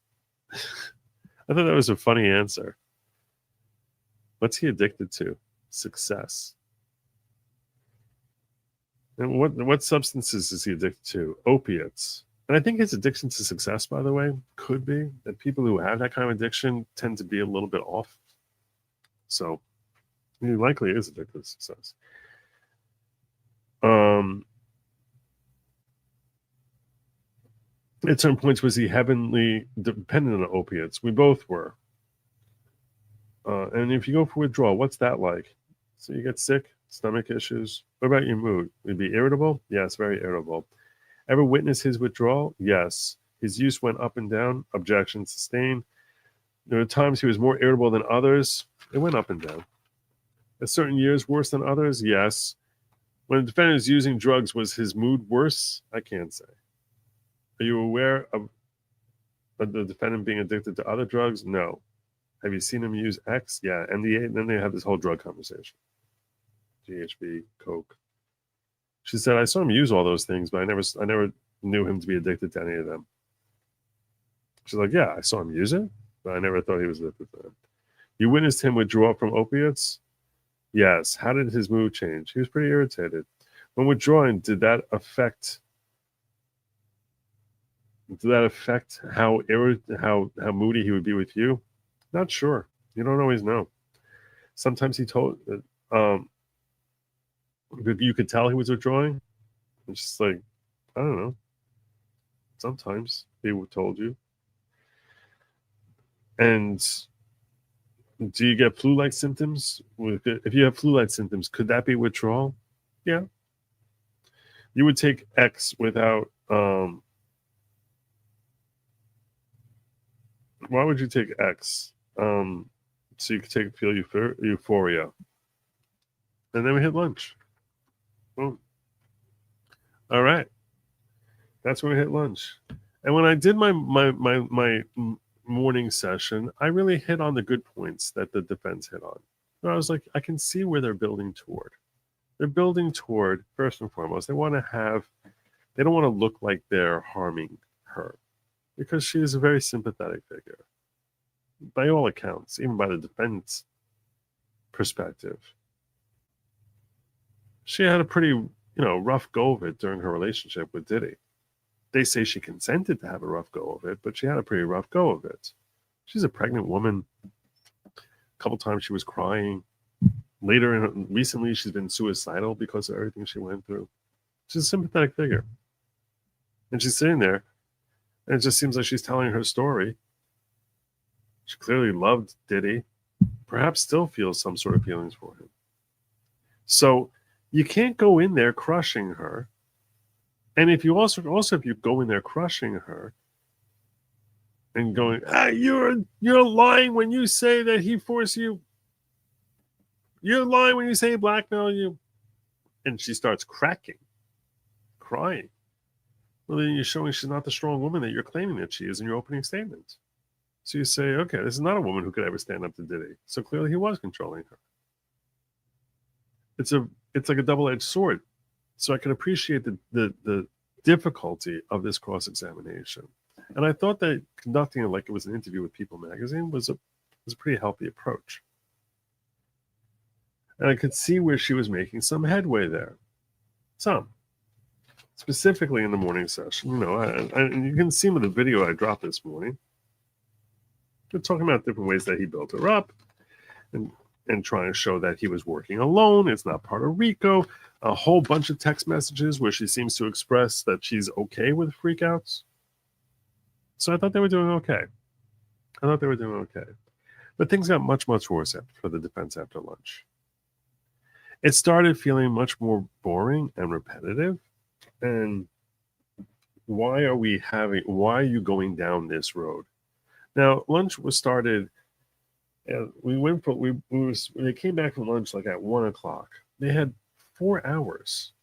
I thought that was a funny answer. What's he addicted to? Success. And what substances is he addicted to? Opiates. And I think his addiction to success, by the way, could be that people who have that kind of addiction tend to be a little bit off. So he likely is addicted to success. At certain points, was he heavily dependent on opiates? We both were. And if you go for withdrawal, what's that like? So you get sick, stomach issues. What about your mood? Would be irritable? Yes, very irritable. Ever witness his withdrawal? Yes. His use went up and down. Objection sustained. There were times he was more irritable than others. It went up and down. At certain years, worse than others? Yes. When the defendant is using drugs, was his mood worse? I can't say. Are you aware of the defendant being addicted to other drugs? No. Have you seen him use X? Yeah. MDA. And then they have this whole drug conversation. GHB, Coke. She said, I saw him use all those things, but I never knew him to be addicted to any of them. She's like, yeah, I saw him use it, but I never thought he was addicted to them. You witnessed him withdraw from opiates? Yes. How did his mood change? He was pretty irritated. When withdrawing, did that affect Did that affect how moody he would be with you? Not sure. You don't always know. Sometimes he told you could tell he was withdrawing. It's just like, I don't know. Sometimes he told you. And do you get flu-like symptoms? If you have flu-like symptoms, could that be withdrawal? Yeah. You would take X without. Why would you take X? So you could feel euphoria. And then we hit lunch. Boom. All right. That's when we hit lunch. And when I did my morning session, I really hit on the good points that the defense hit on. And I was like, I can see where they're building toward. They're building toward, first and foremost, they don't want to look like they're harming her, because she is a very sympathetic figure. By all accounts, even by the defense perspective, she had a pretty, rough go of it during her relationship with Diddy. They say she consented to have a rough go of it, but she had a pretty rough go of it. She's a pregnant woman. A couple times she was crying. Recently, she's been suicidal because of everything she went through. She's a sympathetic figure. And she's sitting there, and it just seems like she's telling her story. She clearly loved Diddy, perhaps still feels some sort of feelings for him. So you can't go in there crushing her. And if you also if you go in there crushing her and going, you're lying when you say that he forced you. You're lying when you say he blackmailed you. And she starts crying. Well, then you're showing she's not the strong woman that you're claiming that she is in your opening statement. So you say, okay, this is not a woman who could ever stand up to Diddy. So clearly he was controlling her. It's like a double-edged sword. So I can appreciate the difficulty of this cross-examination. And I thought that conducting it like it was an interview with People magazine was a pretty healthy approach. And I could see where she was making some headway there. Some. Specifically in the morning session. And you can see with the video I dropped this morning. They're talking about different ways that he built her up and trying to show that he was working alone. It's not part of RICO. A whole bunch of text messages where she seems to express that she's okay with freakouts. So I thought they were doing okay. But things got much, much worse for the defense after lunch. It started feeling much more boring and repetitive. And why are you going down this road? Now, lunch was started, and they came back from lunch like at 1:00. They had 4 hours,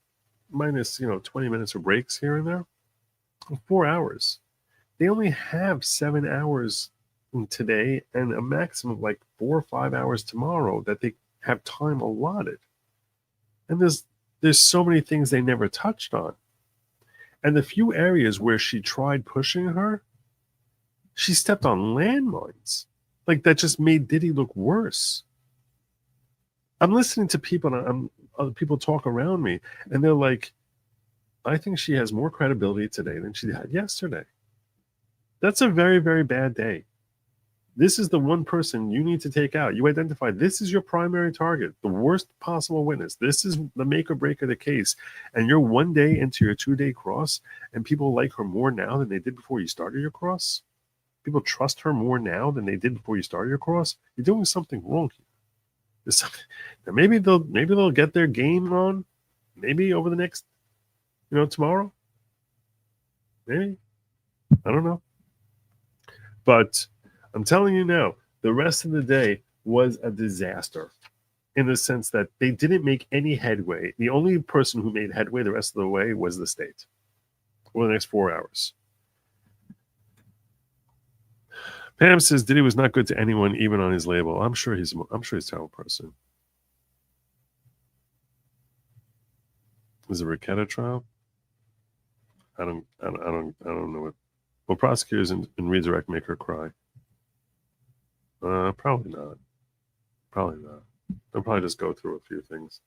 minus 20 minutes of breaks here and there. 4 hours. They only have 7 hours today and a maximum of like 4 or 5 hours tomorrow that they have time allotted. And there's so many things they never touched on. And the few areas where she tried pushing her, she stepped on landmines. Like that just made Diddy look worse. I'm listening to people and other people talk around me, and they're like, I think she has more credibility today than she had yesterday. That's a very, very bad day. This is the one person you need to take out. You identify this is your primary target, the worst possible witness. This is the make or break of the case. And you're 1 day into your 2-day cross, and people like her more now than they did before you started your cross. People trust her more now than they did before you started your cross. You're doing something wrong here. Now maybe they'll get their game on. Maybe over the next, tomorrow. Maybe. I don't know. But I'm telling you now, the rest of the day was a disaster in the sense that they didn't make any headway. The only person who made headway the rest of the way was the state over the next 4 hours. Pam says Diddy was not good to anyone, even on his label. I'm sure he's a terrible person. Is it a Raketa trial? I don't know what. Will prosecutors in redirect make her cry? Probably not. They'll probably just go through a few things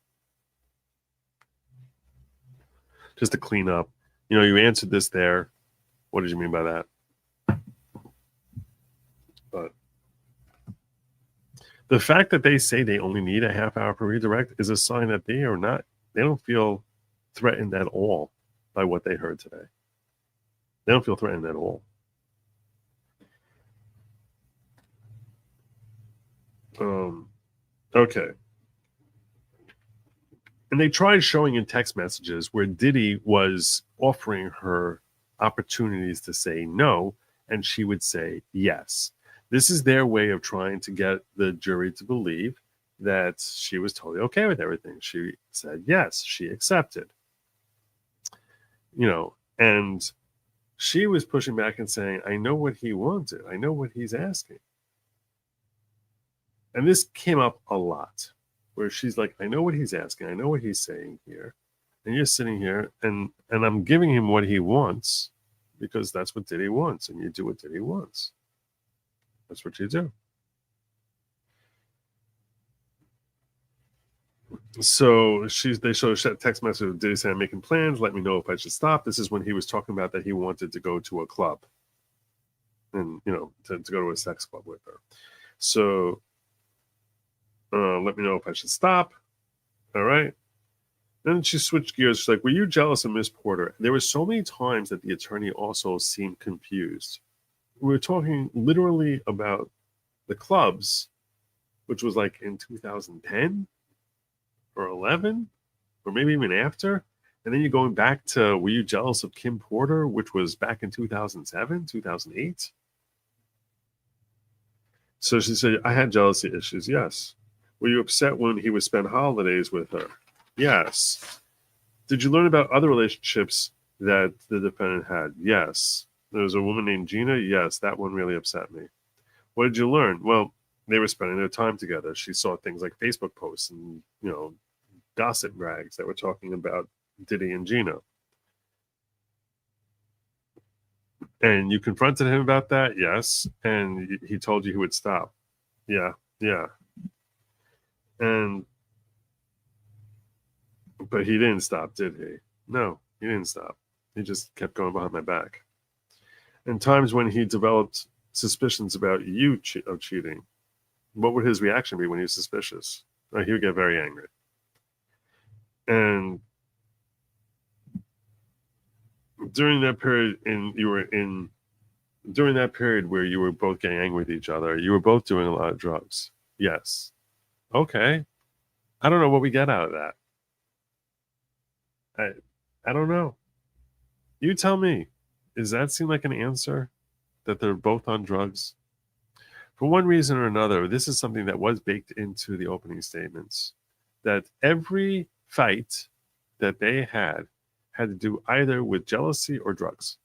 just to clean up. You answered this there. What did you mean by that? But the fact that they say they only need a half hour per redirect is a sign that they don't feel threatened at all by what they heard today. They don't feel threatened at all. Okay. And they tried showing in text messages where Diddy was offering her opportunities to say no, and she would say yes. This is their way of trying to get the jury to believe that she was totally okay with everything. She said yes, she accepted. And she was pushing back and saying, I know what he wanted. I know what he's asking. And this came up a lot, where she's like, I know what he's asking. I know what he's saying here. And you're sitting here, and I'm giving him what he wants because that's what Diddy wants. And you do what Diddy wants. That's what you do. So they show a text message of Diddy saying, I'm making plans. Let me know if I should stop. This is when he was talking about that he wanted to go to a club and, to go to a sex club with her. So let me know if I should stop. All right. Then she switched gears. She's like, were you jealous of Miss Porter? There were so many times that the attorney also seemed confused. We were talking literally about the clubs, which was like in 2010 or 11, or maybe even after. And then you're going back to, were you jealous of Kim Porter, which was back in 2007, 2008? So she said, I had jealousy issues. Yes. Were you upset when he would spend holidays with her? Yes. Did you learn about other relationships that the defendant had? Yes. There was a woman named Gina. Yes, that one really upset me. What did you learn? Well, they were spending their time together. She saw things like Facebook posts and, gossip rags that were talking about Diddy and Gina. And you confronted him about that? Yes. And he told you he would stop. Yeah. But he didn't stop, did he? No, he didn't stop. He just kept going behind my back. And times when he developed suspicions about you of cheating, what would his reaction be when he was suspicious? He would get very angry. And during that period, during that period where you were both getting angry with each other, you were both doing a lot of drugs. Yes. Okay. I don't know what we get out of that. I don't know. You tell me. Does that seem like an answer? That they're both on drugs? For one reason or another, this is something that was baked into the opening statements. That every fight that they had to do either with jealousy or drugs.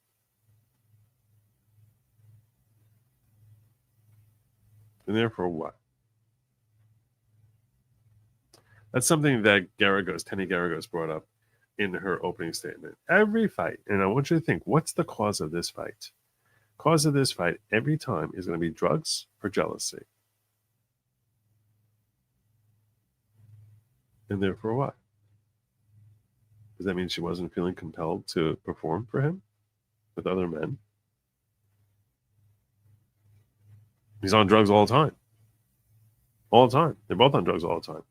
And therefore what? That's something that Tenny Garagos brought up in her opening statement. Every fight, and I want you to think, what's the cause of this fight? Cause of this fight every time is going to be drugs or jealousy. And therefore what? Does that mean she wasn't feeling compelled to perform for him with other men? He's on drugs all the time. All the time. They're both on drugs all the time.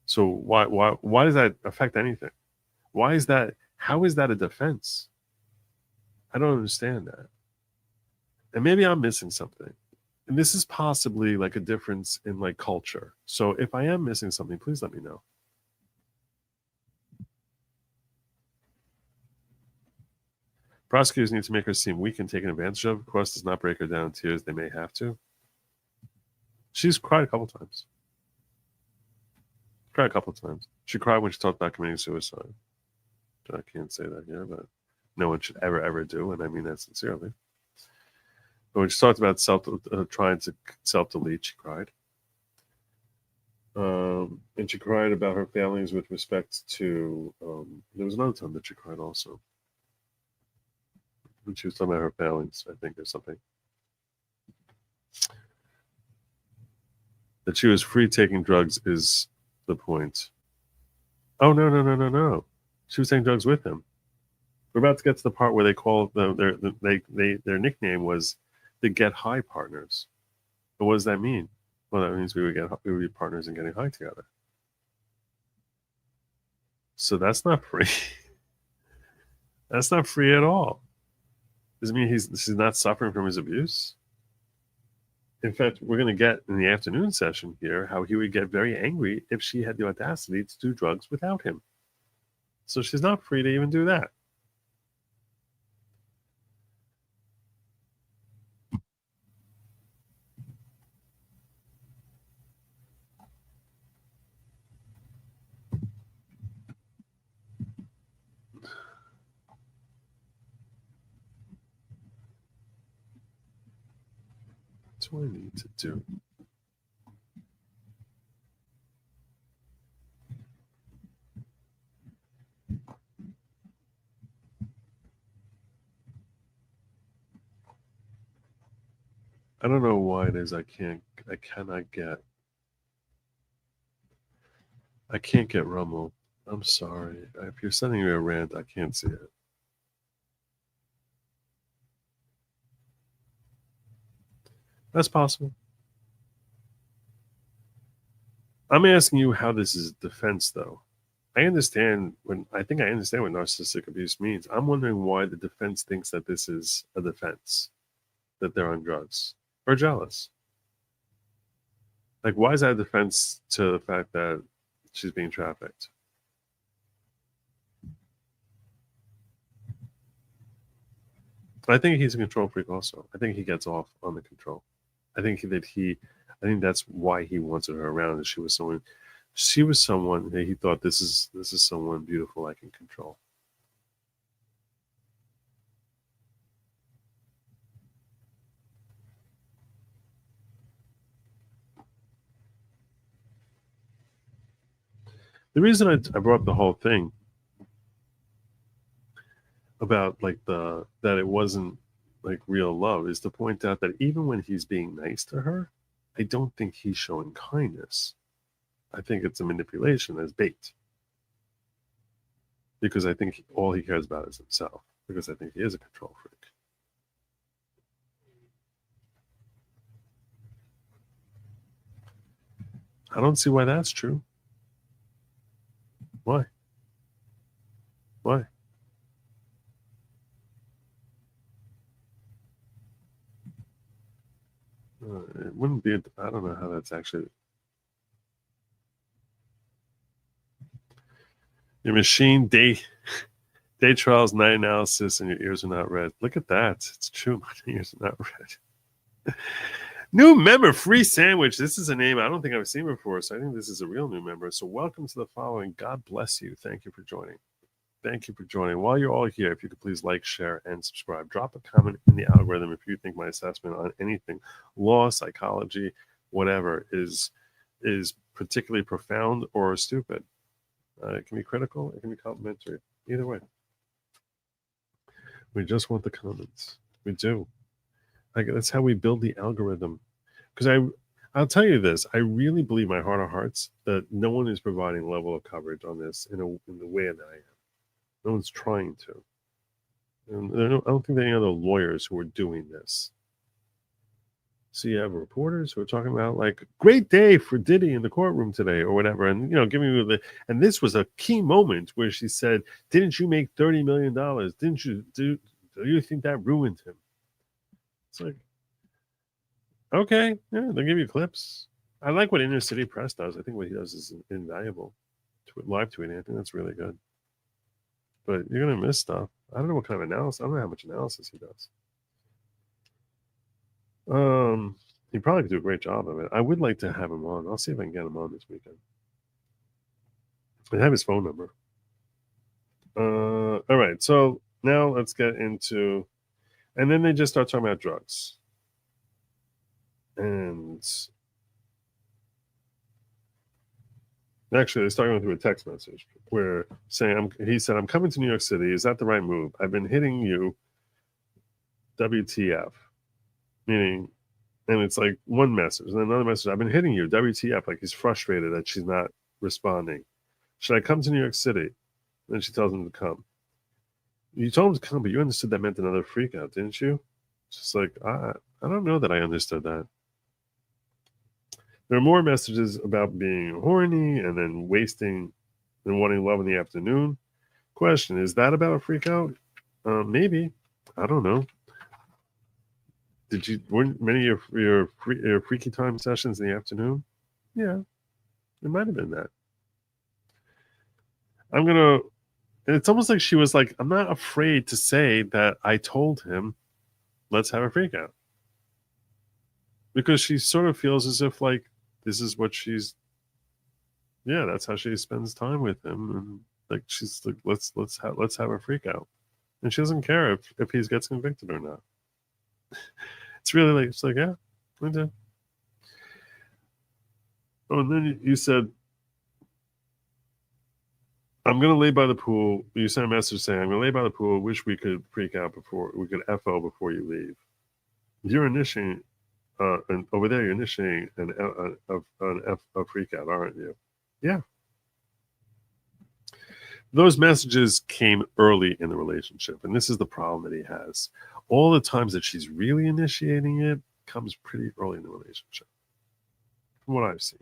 So why does that affect anything? Why is that? How is that a defense? I don't understand that. And maybe I'm missing something. And this is possibly like a difference in like culture. So if I am missing something, please let me know. Prosecutors need to make her seem weak and taken advantage of. Of course, does not break her down in tears. They may have to. She's cried a couple times. She cried when she talked about committing suicide. I can't say that here, but no one should ever do, and I mean that sincerely. But when she talked about trying to self-delete, she cried. And she cried about her failings with respect to, there was another time that she cried also. When she was talking about her failings, I think, or something. That she was free taking drugs is the point. Oh, no. She was taking drugs with him. We're about to get to the part where they call their nickname was the Get High Partners. But what does that mean? Well, that means we would be partners in getting high together. So that's not free. That's not free at all. Does it mean he's not suffering from his abuse? In fact, we're going to get in the afternoon session here how he would get very angry if she had the audacity to do drugs without him. So she's not free to even do that. What do I need to do? I don't know why it is I can't get Rumble. I'm sorry. If you're sending me a rant, I can't see it. That's possible. I'm asking you how this is defense, though. I understand what narcissistic abuse means. I'm wondering why the defense thinks that this is a defense, that they're on drugs or jealous. Like, why is that a defense to the fact that she's being trafficked? I think he's a control freak also. I think he gets off on the control. I think that's why he wanted her around. And she was someone that he thought this is someone beautiful I can control. The reason I brought up the whole thing about like that it wasn't like real love is to point out that even when he's being nice to her, I don't think he's showing kindness. I think it's a manipulation as bait. Because I think all he cares about is himself. Because I think he is a control freak. I don't see why that's true. Why? Why? It wouldn't be. I don't know how that's actually. Your machine day trials, night analysis, and your ears are not red. Look at that. It's true. My ears are not red. New member, free sandwich. This is a name I don't think I've seen before, so I think this is a real new member. So welcome to the following. God bless you. Thank you for joining. Thank you for joining. While you're all here, if you could please like, share, and subscribe. Drop a comment in the algorithm if you think my assessment on anything, law, psychology, whatever, is particularly profound or stupid. It can be critical. It can be complimentary. Either way. We just want the comments. We do. That's how we build the algorithm. Because I'll tell you this. I really believe my heart of hearts that no one is providing level of coverage on this in the way that I am. No one's trying to. And I don't think there are any other lawyers who are doing this. So you have reporters who are talking about like great day for Diddy in the courtroom today or whatever, and giving you and this was a key moment where she said, "Didn't you make $30 million? Didn't you do you think that ruined him?" It's like, okay, yeah, they'll give you clips. I like what Inner City Press does. I think what he does is invaluable. Live tweeting, I think that's really good. But you're gonna miss stuff. I don't know what kind of analysis. I don't know how much analysis he does. He probably could do a great job of it. I would like to have him on. I'll see if I can get him on this weekend. I have his phone number. All right. So now let's get into, and then they just start talking about drugs. And actually, they start going through a text message where he said, "I'm coming to New York City. Is that the right move? I've been hitting you. WTF?" Meaning, and it's like one message, and another message. "I've been hitting you. WTF?" Like he's frustrated that she's not responding. "Should I come to New York City?" And then she tells him to come. You told him to come, but you understood that meant another freak out, didn't you? It's just like, I don't know that I understood that. There are more messages about being horny and then wasting and wanting love in the afternoon. Question, is that about a freak out? Maybe. I don't know. Weren't many of your freaky time sessions in the afternoon? Yeah, it might have been that. It's almost like she was like, I'm not afraid to say that I told him, let's have a freak out. Because she sort of feels as if like this is what that's how she spends time with him. And like she's like, let's have a freak out. And she doesn't care if he gets convicted or not. It's really like, it's like, yeah, I do. Oh, and then you said, I'm going to lay by the pool. You sent a message saying, I'm going to lay by the pool. Wish we could freak out before we could FO before you leave. You're initiating, and over there, you're initiating a freak out, aren't you? Yeah. Those messages came early in the relationship, and this is the problem that he has. All the times that she's really initiating it comes pretty early in the relationship, from what I've seen.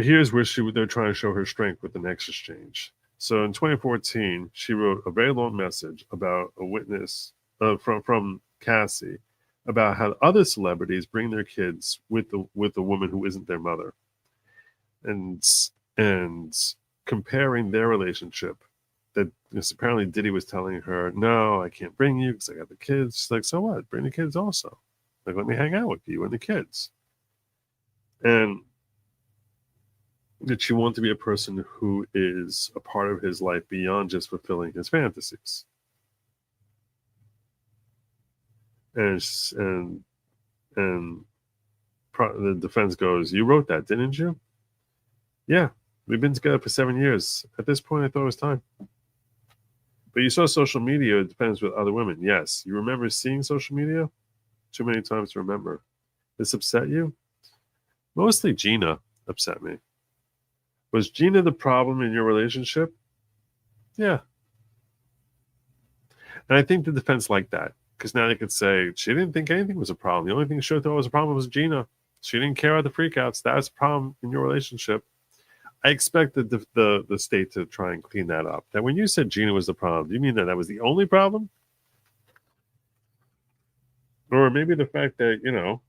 Here's where they're trying to show her strength with the next exchange. So in 2014, she wrote a very long message about a witness from Cassie about how other celebrities bring their kids with the woman who isn't their mother, and comparing their relationship. That apparently Diddy was telling her, "No, I can't bring you because I got the kids." She's like, "So what? Bring the kids also. Like, let me hang out with you and the kids." And that she wanted to be a person who is a part of his life beyond just fulfilling his fantasies. And the defense goes, "You wrote that, didn't you?" Yeah, we've been together for 7 years. At this point, I thought it was time. But you saw social media. It depends with other women. Yes, you remember seeing social media too many times to remember. This upset you? Mostly Gina upset me. Was Gina the problem in your relationship? Yeah. And I think the defense liked that because now they could say she didn't think anything was a problem. The only thing she thought was a problem was Gina. She didn't care about the freakouts. That's a problem in your relationship. I expect the state to try and clean that up. That when you said Gina was the problem, do you mean that was the only problem? Or maybe the fact that,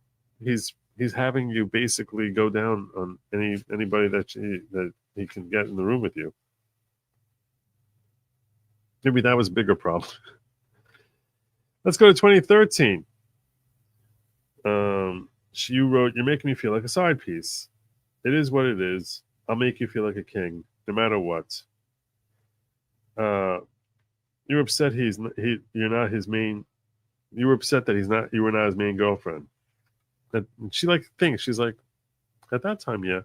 he's having you basically go down on anybody that he can get in the room with you. Maybe that was a bigger problem. Let's go to 2013. You wrote, "You're making me feel like a side piece. It is what it is. I'll make you feel like a king, no matter what." You're upset you're not his main. You were upset that you were not his main girlfriend. And she thinks she's like, at that time, yeah.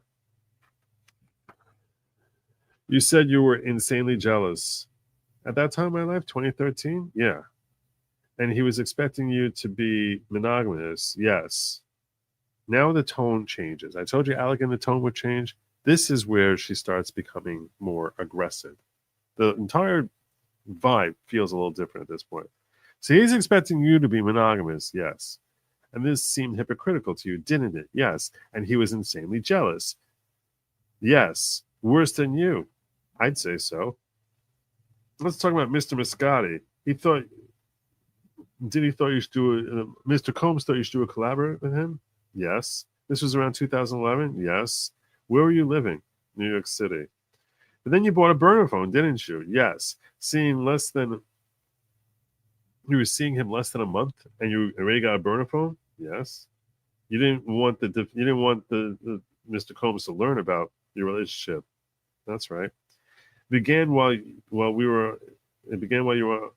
You said you were insanely jealous. At that time in my life, 2013, yeah. And he was expecting you to be monogamous, yes. Now the tone changes. I told you Alec and the tone would change. This is where she starts becoming more aggressive. The entire vibe feels a little different at this point. So he's expecting you to be monogamous, yes. And this seemed hypocritical to you, didn't it? Yes. And he was insanely jealous. Yes. Worse than you. I'd say so. Let's talk about Mr. Moscati. Diddy thought you should do Mr. Combs thought you should do a collaborate with him? Yes. This was around 2011? Yes. Where were you living? New York City. But then you bought a burner phone, didn't you? Yes. You were seeing him less than a month and you already got a burner phone? Yes. You didn't want the Mr. Combs to learn about your relationship. That's right. It began while you were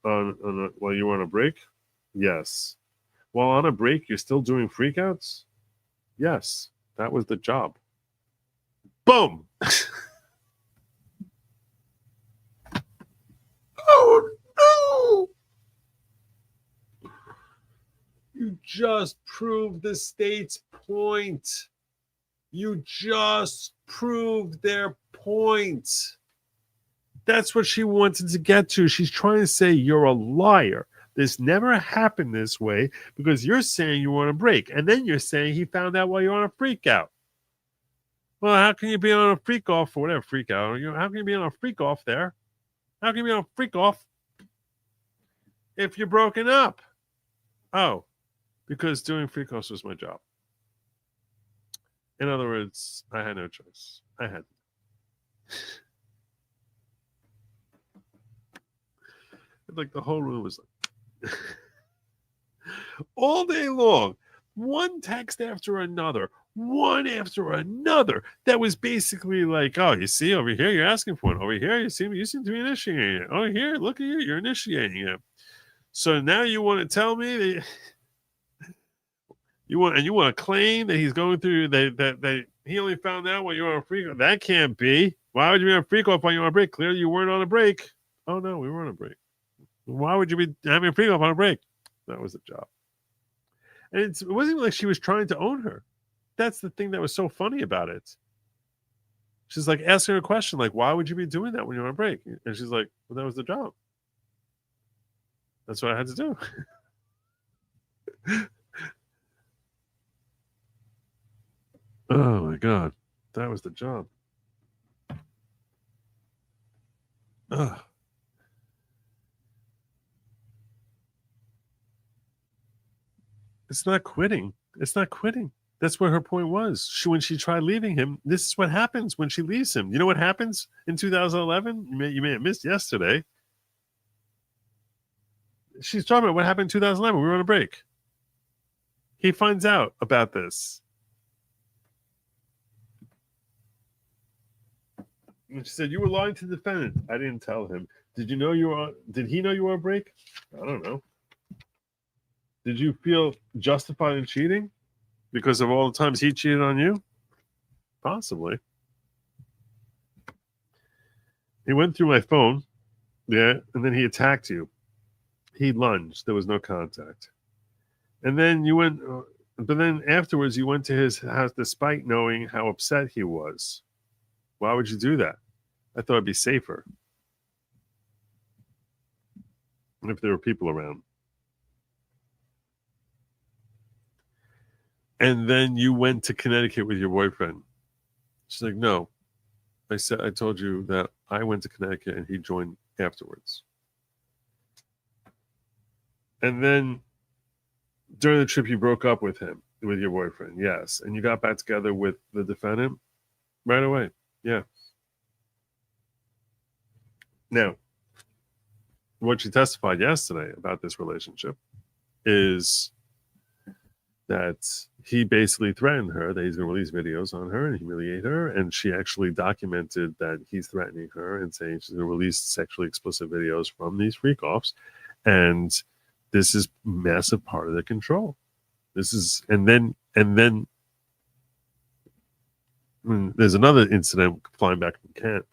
on a break? Yes. While on a break, you're still doing freakouts? Yes. That was the job. Boom! Oh, no! You just proved the state's point. You just proved their point. That's what she wanted to get to. She's trying to say you're a liar. This never happened this way because you're saying you want to break. And then you're saying he found out while you're on a freak out. Well, how can you be on a freak off or whatever freak out? How can you be on a freak off there? How can you be on a freak off if you're broken up? Oh, because doing freak offs was my job. In other words, I had no choice. I had. Like the whole room was like all day long, one text after another, one after another. That was basically like, oh, you see over here, you're asking for it. Over here, you seem to be initiating it. Over here, look at you, you're initiating it. So now you want to tell me that you want to claim that he's going through that he only found out when you're on a freak off. That can't be. Why would you be on a freak off when you're on a break? Clearly you weren't on a break. Oh no, we were on a break. Why would you be having a freak off on a break? That was the job. And it wasn't even like she was trying to own her. That's the thing that was so funny about it. She's like asking her a question, like, why would you be doing that when you're on a break? And she's like, well, that was the job. That's what I had to do. Oh my God. That was the job. Ugh. It's not quitting. It's not quitting. That's what her point was. When she tried leaving him, this is what happens when she leaves him. You know what happens in 2011? You may have missed yesterday. She's talking about what happened in 2011. We were on a break. He finds out about this. And she said, you were lying to the defendant. I didn't tell him. Did he know you were on a break? I don't know. Did you feel justified in cheating because of all the times he cheated on you? Possibly. He went through my phone, yeah, and then he attacked you. He lunged. There was no contact. And then you went, but then afterwards you went to his house despite knowing how upset he was. Why would you do that? I thought it'd be safer if there were people around. And then you went to Connecticut with your boyfriend. She's like, no. I told you that I went to Connecticut and he joined afterwards. And then during the trip you broke up with him, with your boyfriend. Yes. And you got back together with the defendant right away. Yeah. Now, what she testified yesterday about this relationship is that he basically threatened her that he's going to release videos on her and humiliate her. And she actually documented that he's threatening her and saying she's going to release sexually explicit videos from these freak offs. And this is massive part of their control. This is, and then there's another incident flying back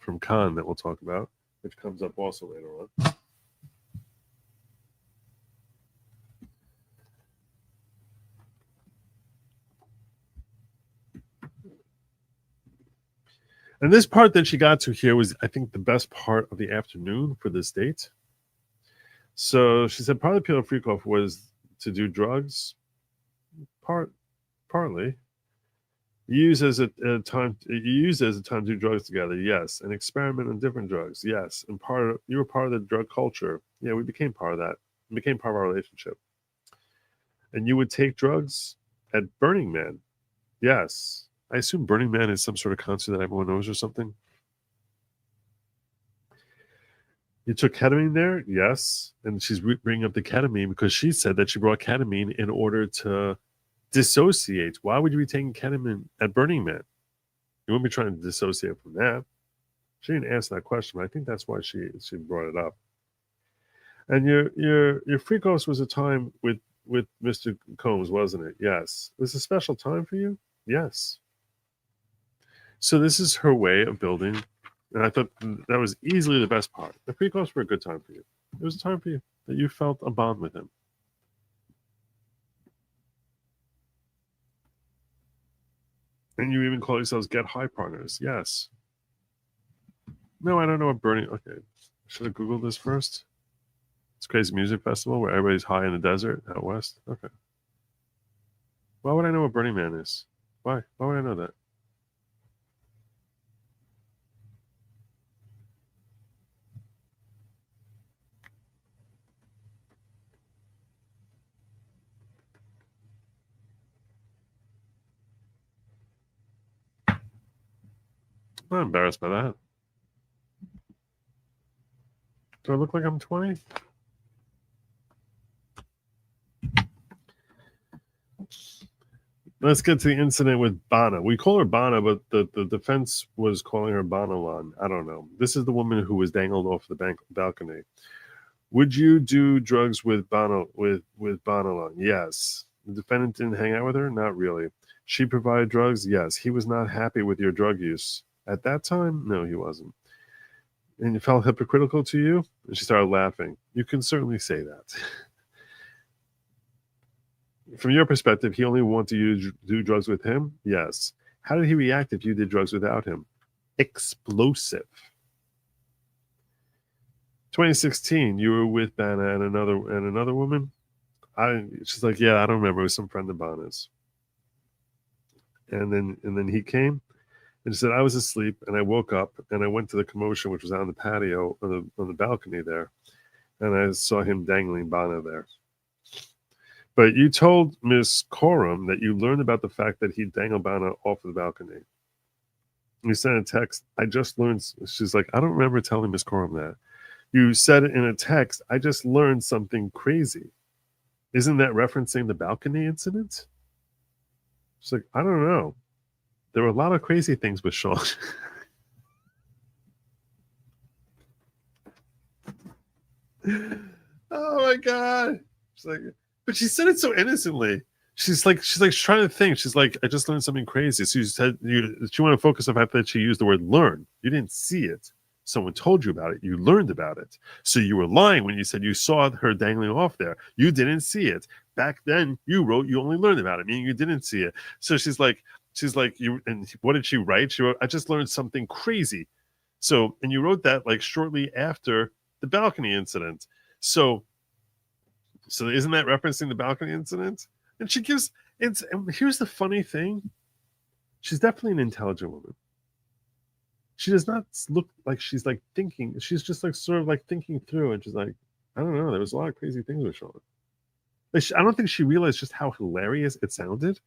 from Cannes that we'll talk about, which comes up also later on. And this part that she got to here was, I think, the best part of the afternoon for this date. So she said part of the appeal of freak off was to do drugs. Partly. Use as a time to do drugs together, yes. And experiment on different drugs, yes. And you were part of the drug culture. Yeah, we became part of that. It became part of our relationship. And you would take drugs at Burning Man. Yes. I assume Burning Man is some sort of concert that everyone knows or something. You took ketamine there? Yes. And she's bringing up the ketamine because she said that she brought ketamine in order to dissociate. Why would you be taking ketamine at Burning Man? You wouldn't be trying to dissociate from that. She didn't answer that question, but I think that's why she brought it up. And your freak offs was a time with Mr. Combs, wasn't it? Yes. It was a special time for you? Yes. So this is her way of building, and I thought that was easily the best part. The freak offs were a good time for you. It was a time for you that you felt a bond with him. And you even call yourselves Get High Partners. Yes. No, I don't know what Burning. Okay. Should I Google this first? It's Crazy Music Festival where everybody's high in the desert out west. Okay. Why would I know what Burning Man is? Why? Why would I know that? I'm not embarrassed by that. Do I look like I'm 20? Let's get to the incident with Bana. We call her Bana, but the defense was calling her Banalan. I don't know. This is the woman who was dangled off the balcony. Would you do drugs with Banalan? Yes. The defendant didn't hang out with her? Not really. She provided drugs? Yes. He was not happy with your drug use. At that time? No, he wasn't. And it felt hypocritical to you? And she started laughing. You can certainly say that. From your perspective, he only wanted you to do drugs with him? Yes. How did he react if you did drugs without him? Explosive. 2016, you were with Bana and another woman? She's like, yeah, I don't remember. It was some friend of Bana's. And then he came and she said, I was asleep and I woke up and I went to the commotion, which was on the patio on the balcony there. And I saw him dangling Bana there. But you told Miss Coram that you learned about the fact that he dangled Bana off of the balcony. You sent a text. I just learned. She's like, I don't remember telling Miss Coram that. You said it in a text. I just learned something crazy. Isn't that referencing the balcony incident? She's like, I don't know. There were a lot of crazy things with Sean. Oh my God. She's like, but she said it so innocently. She's trying to think. She's like, I just learned something crazy. So you said she wanted to focus on the fact that she used the word learn. You didn't see it. Someone told you about it. You learned about it. So you were lying when you said you saw her dangling off there. You didn't see it. Back then, you wrote you only learned about it, meaning you didn't see it. So she's like, you. And what did she write? She wrote, I just learned something crazy. So, and you wrote that like shortly after the balcony incident. So isn't that referencing the balcony incident? And she gives and here's the funny thing. She's definitely an intelligent woman. She does not look like she's like thinking. She's just like sort of like thinking through, and she's like, I don't know. There was a lot of crazy things with Sean. Like, I don't think she realized just how hilarious it sounded.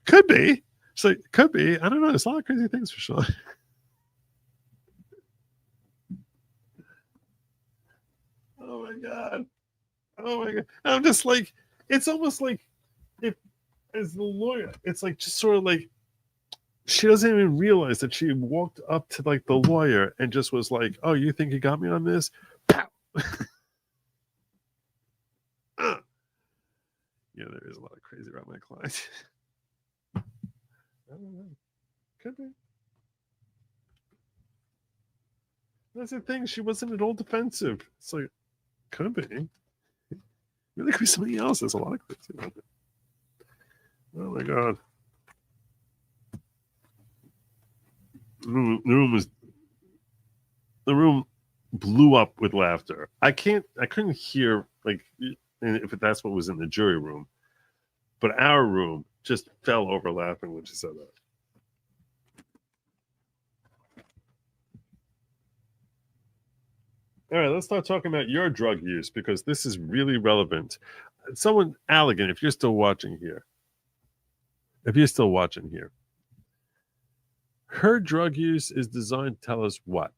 Could be. She's like, could be. I don't know. There's a lot of crazy things for Sean. Oh my God. Oh my God. I'm just like, it's almost like if as the lawyer, it's like just sort of like she doesn't even realize that she walked up to like the lawyer and just was like, oh, you think you got me on this? Pow. Yeah, there is a lot of crazy around my client. I don't know. Could be. That's the thing. She wasn't at all defensive. It's like, could be. Really could be somebody else. There's a lot of crazy around it. Oh my God. The room blew up with laughter. I couldn't hear like if that's what was in the jury room, but our room just fell over laughing when she said that. All right, let's start talking about your drug use because this is really relevant. Someone, Allegan, if you're still watching here, her drug use is designed to tell us what?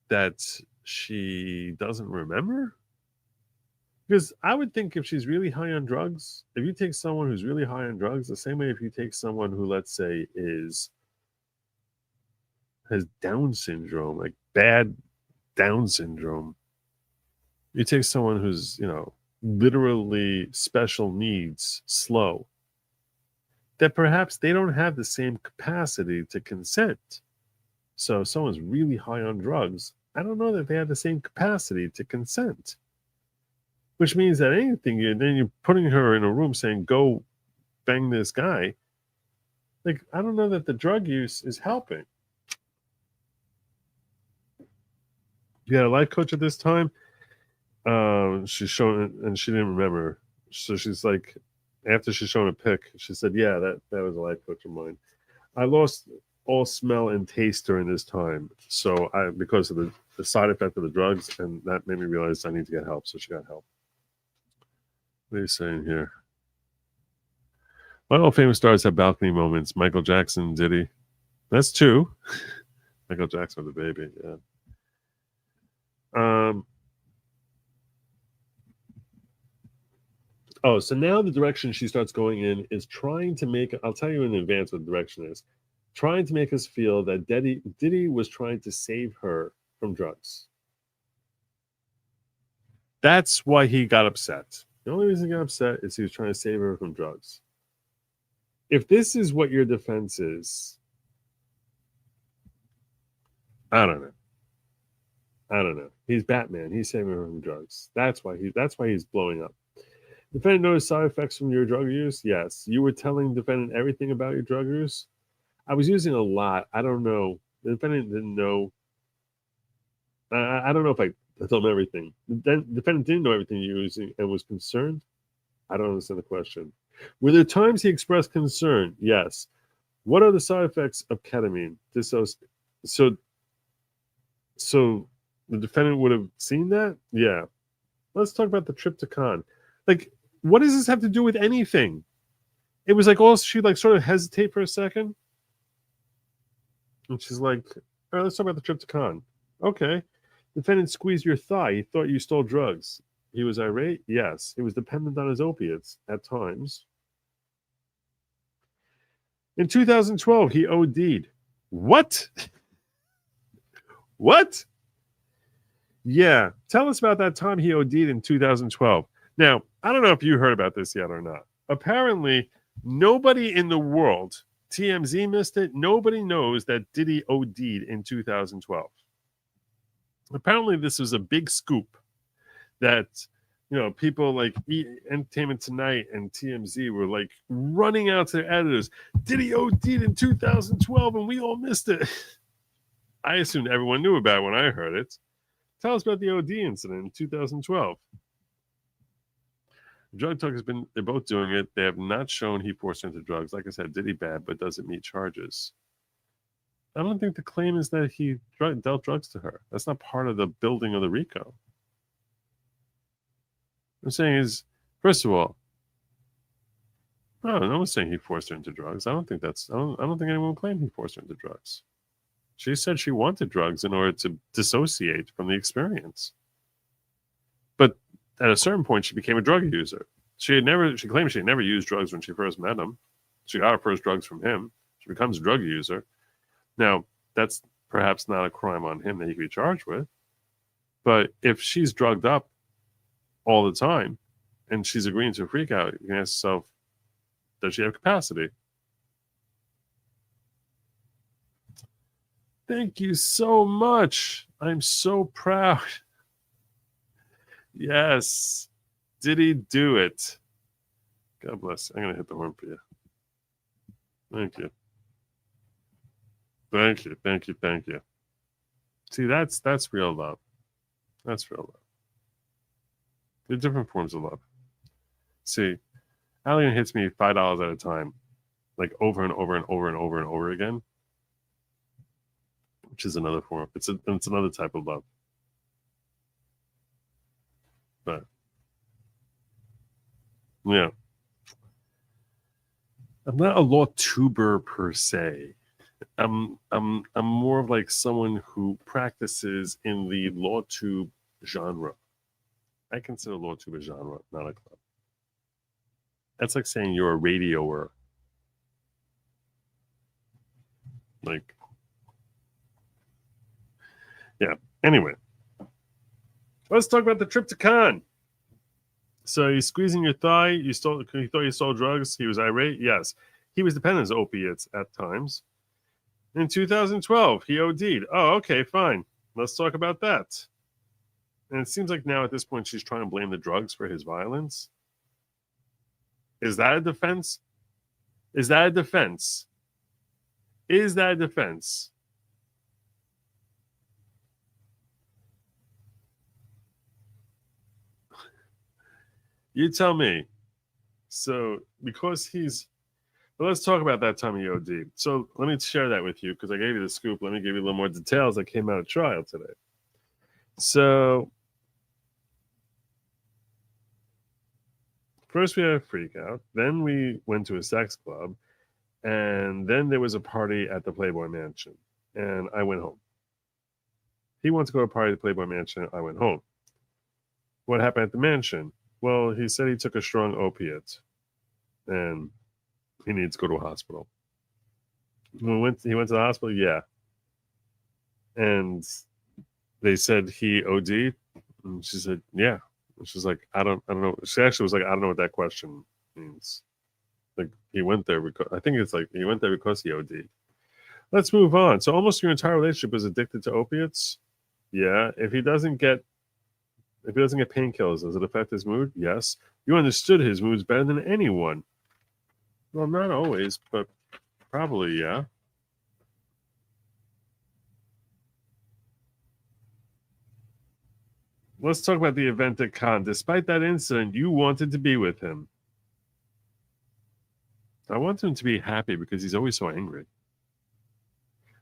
That she doesn't remember? Because I would think if she's really high on drugs, if you take someone who's really high on drugs, the same way if you take someone who, let's say, has Down syndrome, like bad Down syndrome, you take someone who's, literally special needs, slow, that perhaps they don't have the same capacity to consent. So if someone's really high on drugs, I don't know that they have the same capacity to consent. which means that anything, then you're putting her in a room saying, go bang this guy. Like, I don't know that the drug use is helping. You had a life coach at this time. She's shown, and she didn't remember. So she's like, after she's shown a pic, she said, yeah, that was a life coach of mine. I lost all smell and taste during this time. So because of the side effect of the drugs, and that made me realize I need to get help. So she got help. What are you saying here? Why all famous stars have balcony moments? Michael Jackson, Diddy. That's two. Michael Jackson with the baby, yeah. Oh, so now the direction she starts going in is trying to make, I'll tell you in advance what the direction is, trying to make us feel that Diddy was trying to save her from drugs. That's why he got upset. The only reason he got upset is he was trying to save her from drugs. If this is what your defense is, I don't know. He's Batman. He's saving her from drugs. That's why he's blowing up. Defendant noticed side effects from your drug use? Yes. You were telling defendant everything about your drug use? I was using a lot. I don't know. The defendant didn't know. I don't know if I told him everything. The defendant didn't know everything you were using and was concerned? I don't understand the question. Were there times he expressed concern? Yes. What are the side effects of ketamine? So the defendant would have seen that? Yeah. Let's talk about the tryptophan. Like, what does this have to do with anything? It was like, she'd like sort of hesitate for a second. And she's like, all right, let's talk about the tryptophan. Okay. Defendant squeezed your thigh. He thought you stole drugs. He was irate? Yes. He was dependent on his opiates at times. In 2012, he OD'd. What? What? Yeah. Tell us about that time he OD'd in 2012. Now, I don't know if you heard about this yet or not. Apparently, nobody in the world, TMZ missed it, nobody knows that Diddy OD'd in 2012. Apparently, this was a big scoop that, people like Entertainment Tonight and TMZ were like running out to their editors. Diddy OD'd in 2012 and we all missed it. I assumed everyone knew about it when I heard it. Tell us about the OD incident in 2012. Drug talk they're both doing it. They have not shown he forced her into drugs. Like I said, Diddy bad, but doesn't meet charges. I don't think the claim is that he dealt drugs to her. That's not part of the building of the RICO. I'm saying is, first of all, no one's saying he forced her into drugs. I don't think anyone claimed he forced her into drugs. She said she wanted drugs in order to dissociate from the experience. But at a certain point, she became a drug user. She claimed she had never used drugs when she first met him. She got her first drugs from him. She becomes a drug user. Now, that's perhaps not a crime on him that he could be charged with. But if she's drugged up all the time and she's agreeing to a freak out, you can ask yourself, does she have capacity? Thank you so much. I'm so proud. Yes. Did he do it? God bless. I'm going to hit the horn for you. Thank you. Thank you. Thank you. Thank you. See, that's real love. That's real love. There are different forms of love. See, Allian hits me $5 at a time, like over and over and over and over and over again, which is another form. It's another type of love. But yeah, I'm not a law tuber per se. I'm more of like someone who practices in the law tube genre. I consider law tube a genre, not a club. That's like saying you're a radioer. Like, yeah. Anyway, let's talk about the tryptophan. So he's squeezing your thigh. He thought you stole drugs. He was irate. Yes, he was dependent on opiates at times. In 2012, he OD'd. Oh, okay, fine. Let's talk about that. And it seems like now at this point she's trying to blame the drugs for his violence. Is that a defense? Is that a defense? Is that a defense? You tell me. So, because he's. Well, let's talk about that time he OD'd. So, let me share that with you because I gave you the scoop. Let me give you a little more details that came out of trial today. So, first we had a freak out. Then we went to a sex club. And then there was a party at the Playboy Mansion. And I went home. He wanted to go to a party at the Playboy Mansion. I went home. What happened at the mansion? Well, he said he took a strong opiate. And he needs to go to a hospital. He went to the hospital, yeah. And they said he OD'd. And she said, yeah. And she's like, I don't know. She actually was like, I don't know what that question means. Like he went there because I think it's like he went there because he OD'd. Let's move on. So almost your entire relationship is addicted to opiates. Yeah. If he doesn't get painkillers, does it affect his mood? Yes. You understood his moods better than anyone. Well, not always, but probably, yeah. Let's talk about the event at Cannes. Despite that incident, you wanted to be with him. I want him to be happy because he's always so angry.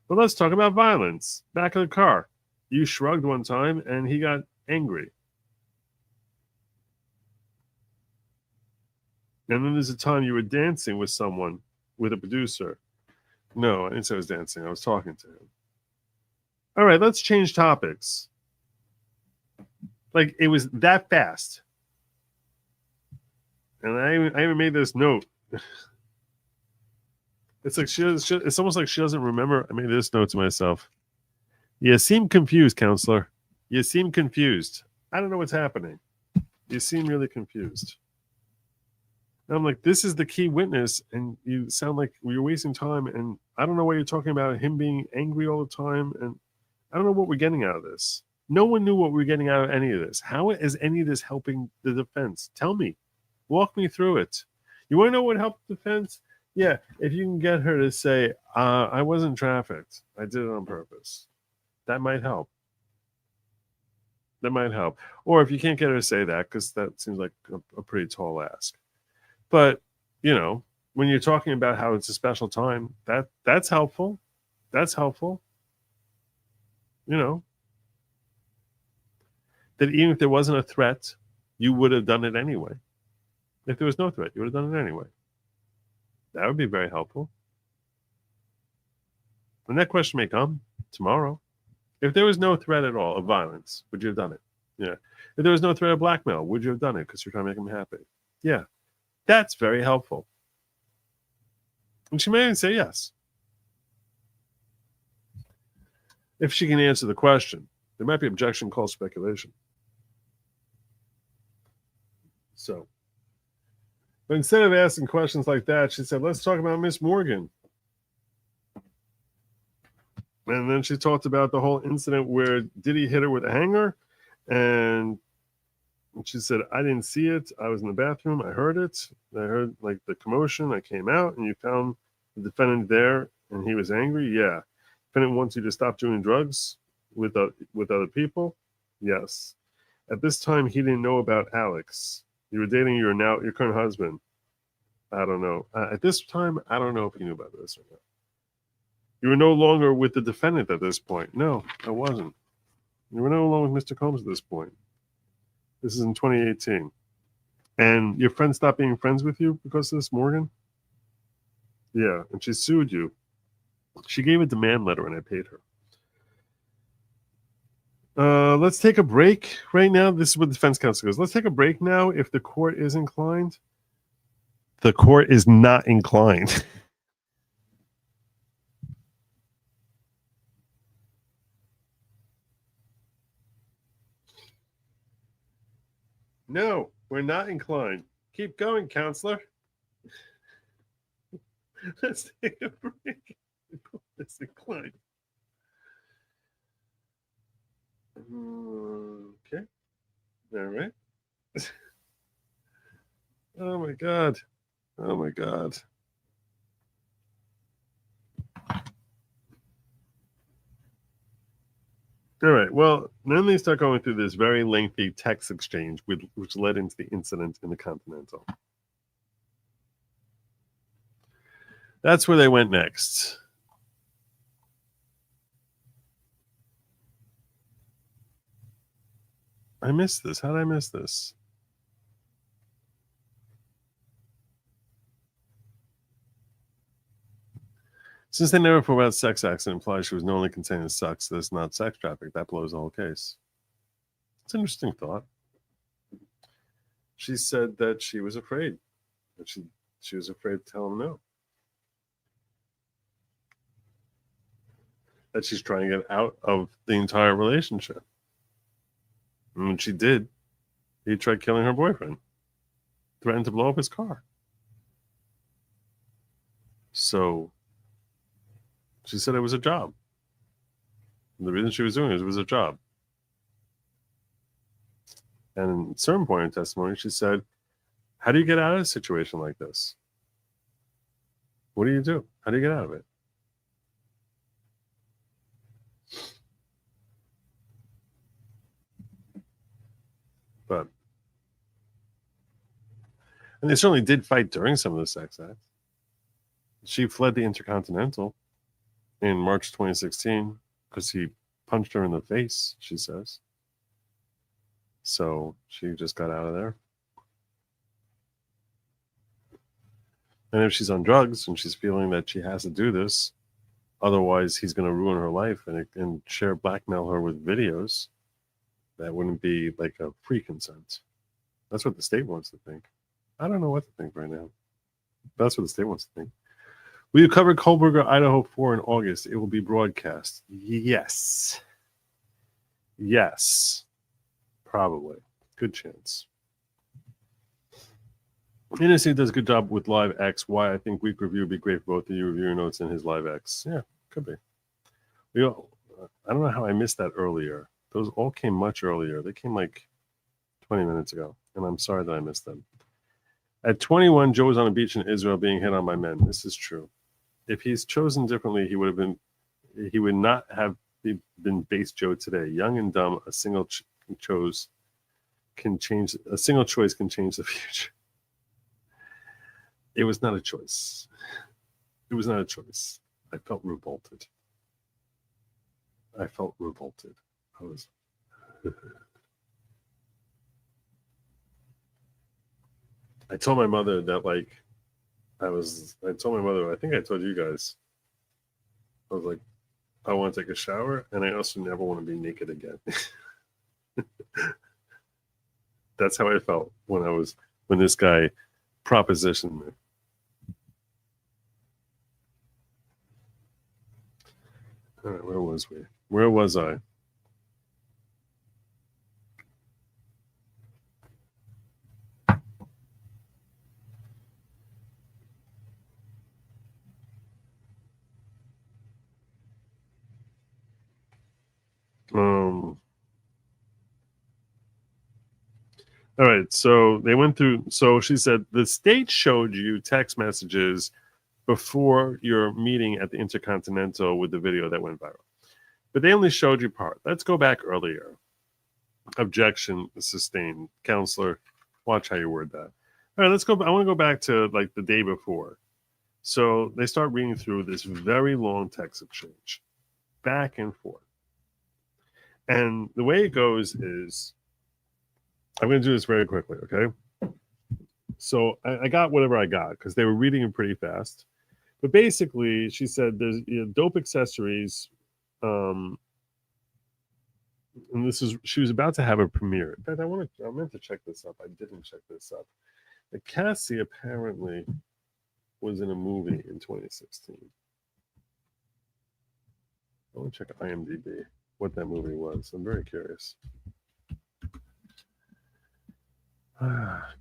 But let's talk about violence. Back of the car. You shrugged one time and he got angry. And then there's a time you were dancing with someone, with a producer. No, I didn't say I was dancing. I was talking to him. All right, let's change topics. Like, it was that fast. And I even made this note. It's like it's almost like she doesn't remember. I made this note to myself. You seem confused, counselor. You seem confused. I don't know what's happening. You seem really confused. And I'm like, this is the key witness, and you sound like you're wasting time, and I don't know why you're talking about him being angry all the time, and I don't know what we're getting out of this. No one knew what we were getting out of any of this. How is any of this helping the defense? Tell me. Walk me through it. You want to know what helped the defense? Yeah, if you can get her to say, I wasn't trafficked. I did it on purpose. That might help. That might help. Or if you can't get her to say that, because that seems like a pretty tall ask. But, you know, when you're talking about how it's a special time, that's helpful. That's helpful. You know, that even if there wasn't a threat, you would have done it anyway. If there was no threat, you would have done it anyway. That would be very helpful. And that question may come tomorrow. If there was no threat at all of violence, would you have done it? Yeah. If there was no threat of blackmail, would you have done it because you're trying to make him happy? Yeah. That's very helpful. And she may even say yes. If she can answer the question. There might be objection called speculation. So, but instead of asking questions like that, she said, let's talk about Miss Morgan. And then she talked about the whole incident where Diddy hit her with a hanger. And she said, I didn't see it. I was in the bathroom. I heard it. I heard like the commotion. I came out and you found the defendant there and he was angry. Yeah. Defendant wants you to stop doing drugs with other people. Yes. At this time, he didn't know about Alex. You were dating your current husband. I don't know. At this time, I don't know if he knew about this or not. You were no longer with the defendant at this point. No, I wasn't. You were no longer with Mr. Combs at this point. This is in 2018. And your friend stopped being friends with you because of this, Morgan? Yeah, and she sued you. She gave a demand letter and I paid her. Let's take a break right now. This is what the defense counsel goes. Let's take a break now if the court is inclined. The court is not inclined. No, we're not inclined. Keep going, counselor. Let's take a break. The court is inclined. Okay. All right. Oh my God. Oh my God. All right. Well, then they start going through this very lengthy text exchange, which led into the incident in the Continental. That's where they went next. I missed this. How did I miss this? Since they never prove out sex accident implies she was knowingly consenting to sex, that's not sex traffic. That blows the whole case. It's an interesting thought. She said that she was afraid. That she was afraid to tell him no. That she's trying to get out of the entire relationship. And when she did, he tried killing her boyfriend. Threatened to blow up his car. So she said it was a job. And the reason she was doing it was a job. And at a certain point in testimony, she said, how do you get out of a situation like this? What do you do? How do you get out of it? But, and they certainly did fight during some of the sex acts. She fled the Intercontinental in March 2016 because he punched her in the face, she says. So she just got out of there. And if she's on drugs and she's feeling that she has to do this, otherwise he's going to ruin her life and blackmail her with videos, that wouldn't be like a free consent. That's what the state wants to think. I don't know what to think right now. That's what the state wants to think. Will you cover Kohlberger, Idaho 4 in August? It will be broadcast. Yes. Yes. Probably. Good chance. NSC does a good job with Live X. Why I think week review would be great for both of you. Review your notes in his Live X. Yeah, could be. I don't know how I missed that earlier. Those all came much earlier. They came like 20 minutes ago, and I'm sorry that I missed them. At 21, Joe was on a beach in Israel being hit on by men. This is true. If he's chosen differently, he would not have been base Joe today. Young and dumb, a single choice can change the future. It was not a choice. It was not a choice. I felt revolted. I was. I told my mother that, like, I told my mother, I think I told you guys, I was like, I want to take a shower, and I also never want to be naked again. That's how I felt when this guy propositioned me. All right, where was we? Where was I? All right, so they went through. So she said the state showed you text messages before your meeting at the Intercontinental with the video that went viral, but they only showed you part. Let's go back earlier. Objection sustained. Counselor, watch how you word that. All right, let's go. I want to go back to like the day before. So they start reading through this very long text exchange, back and forth. And the way it goes is, I'm going to do this very quickly, okay? So I got whatever I got because they were reading it pretty fast. But basically, she said there's dope accessories. And she was about to have a premiere. In fact, I meant to check this up. I didn't check this up. Cassie apparently was in a movie in 2016. I want to check IMDb, what that movie was. I'm very curious.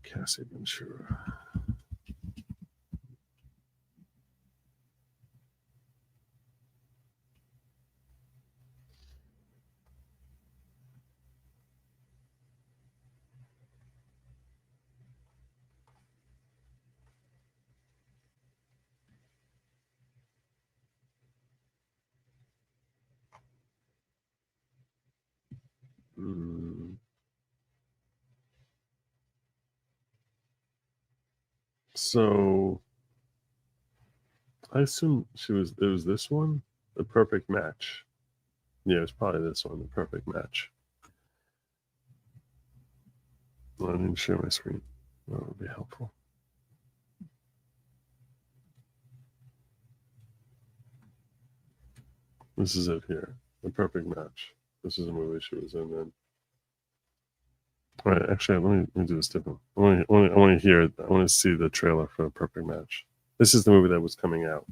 Cassie Ventura. So I assume it was this one, The Perfect Match. Yeah, it's probably this one, The Perfect Match. I didn't share my screen. That would be helpful. This is it here, The Perfect Match. This is a movie she was in then. All right, actually, let me do this different. I want to hear it. I want to see the trailer for The Perfect Match. This is the movie that was coming out.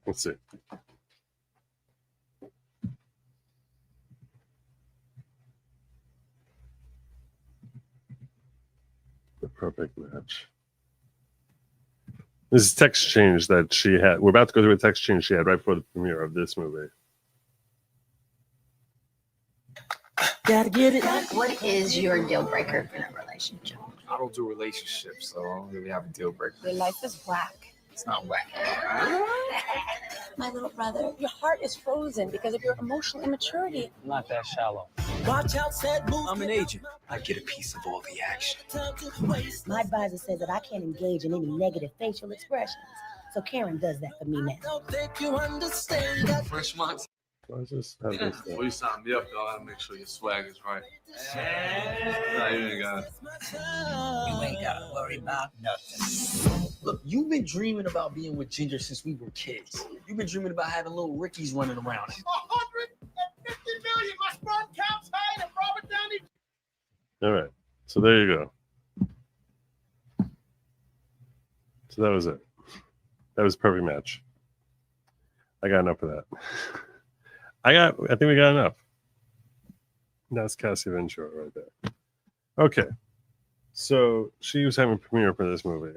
Let's see. The Perfect Match. This is text change that she had. We're about to go through a text change she had right before the premiere of this movie. Gotta get it. What is your deal breaker in a relationship? I don't do relationships, so I don't really have a deal breaker. Your life is whack. It's not whack. My little brother, your heart is frozen because of your emotional immaturity. I'm not that shallow. Watch out, said move. I'm an agent. I get a piece of all the action. My advisor says that I can't engage in any negative facial expressions. So Karen does that for me now. Don't think you understand that. Fresh months. Why is this? How this stuff? Well, you signed me up, though. I gotta make sure your swag is right. Nah, you ain't got it. You ain't gotta worry about nothing. Look, you've been dreaming about being with Ginger since we were kids. You've been dreaming about having little Rickies running around. 150 million. My sperm count's higher than Robert Downey. All right. So there you go. So that was it. That was a perfect match. I got enough of that. I think we got enough. That's Cassie Ventura right there. Okay. So she was having a premiere for this movie.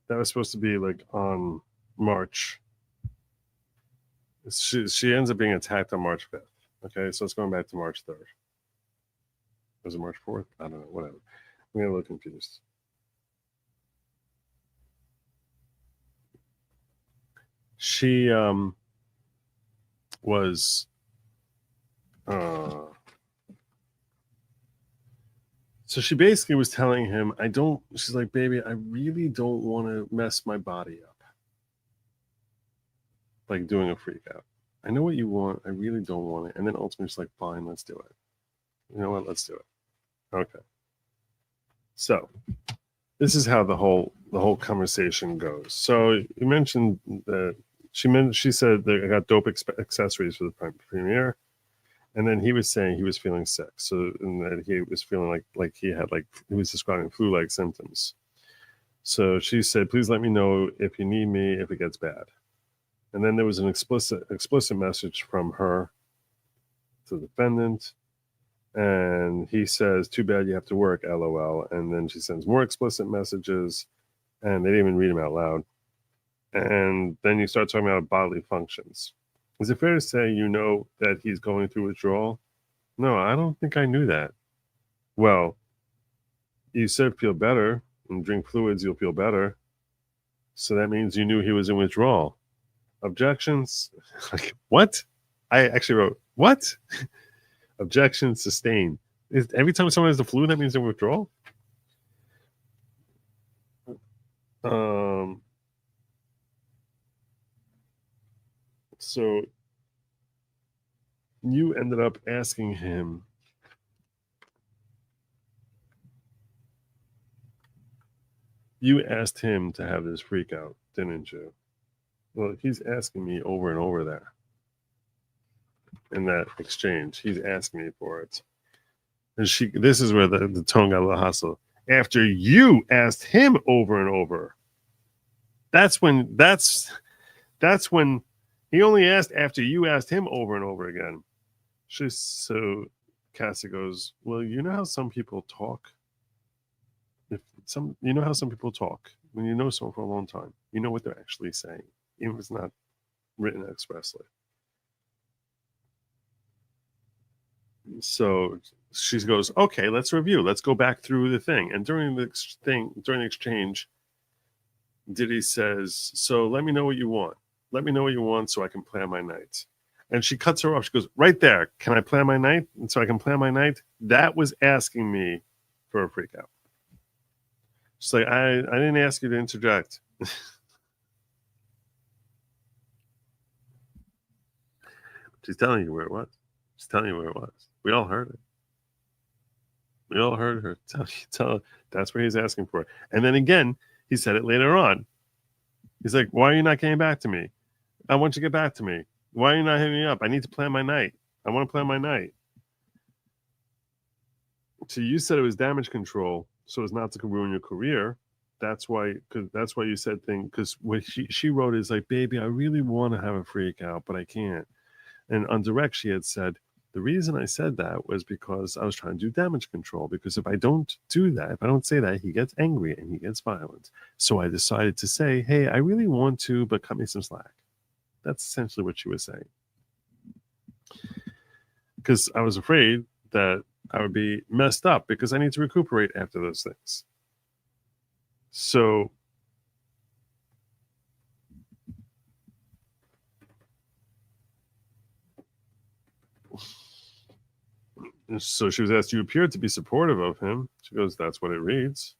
That was supposed to be like on March. She ends up being attacked on March 5th. Okay, so it's going back to March 3rd. Was it March 4th? I don't know, whatever. I'm getting a little confused. She was so she basically was telling him, she's like, baby, I really don't want to mess my body up. Like doing a freak out. I know what you want. I really don't want it. And then ultimately she's like, fine, let's do it. You know what? Let's do it. Okay. So this is how the whole conversation goes. So you mentioned that she said that I got dope accessories for the premiere. And then he was saying he was feeling sick. So and that he was feeling like he had he was describing flu-like symptoms. So she said, please let me know if you need me, if it gets bad. And then there was an explicit message from her to the defendant. And he says, too bad you have to work, LOL. And then she sends more explicit messages, and they didn't even read them out loud. And then you start talking about bodily functions. Is it fair to say you know that he's going through withdrawal? No, I don't think I knew that. Well, you said feel better and drink fluids, you'll feel better. So that means you knew he was in withdrawal. Objections? Like, what? I actually wrote, what? Objection sustained. Every time someone has the flu, that means they're in withdrawal? So you ended up asking him, you asked him to have this freak out, didn't you? Well, he's asking me over and over there. In that exchange, he's asking me for it. And this is where the tone got a little hostile. After you asked him over and over. That's when he only asked after you asked him over and over again. So Cassie goes, well, you know how some people talk? You know how some people talk when you know someone for a long time, you know what they're actually saying, even if it's not written expressly. So she goes, okay, let's review. Let's go back through the thing. And during the exchange, Diddy says, so let me know what you want. Let me know what you want so I can plan my night. And she cuts her off. She goes, right there. Can I plan my night? And so I can plan my night? That was asking me for a freak out. She's like, I didn't ask you to interject. She's telling you where it was. She's telling you where it was. We all heard it. We all heard her tell that's where he's asking for it. And then again, he said it later on. He's like, why are you not getting back to me? I want you to get back to me. Why are you not hitting me up? I need to plan my night. I want to plan my night. So you said it was damage control, so as not to ruin your career. That's why you said thing, because what she wrote is like, baby, I really want to have a freak out, but I can't. And on direct, she had said, the reason I said that was because I was trying to do damage control, because if I don't do that, if I don't say that, he gets angry and he gets violent. So I decided to say, hey, I really want to, but cut me some slack. That's essentially what she was saying. Because I was afraid that I would be messed up because I need to recuperate after those things. So she was asked, you appeared to be supportive of him. She goes, that's what it reads.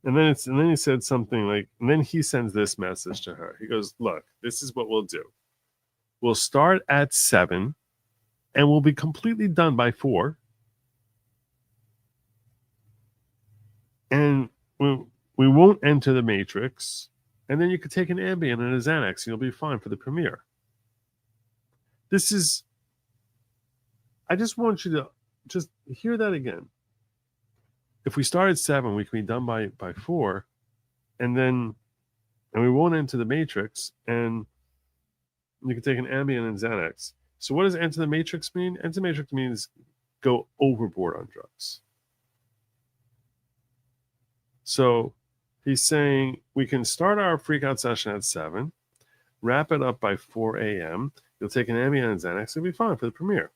And then he said something like, and then he sends this message to her. He goes, look, this is what we'll do. We'll start at 7 and we'll be completely done by 4. And we won't enter the Matrix. And then you could take an Ambien and a Xanax and you'll be fine for the premiere. I just want you to just hear that again. If we start at 7, we can be done by 4, and we won't enter the Matrix, and you can take an Ambien and Xanax. So what does enter the Matrix mean? Enter the Matrix means go overboard on drugs. So he's saying we can start our freakout session at 7, wrap it up by 4 a.m. You'll take an Ambien and Xanax, it'll be fine for the premiere.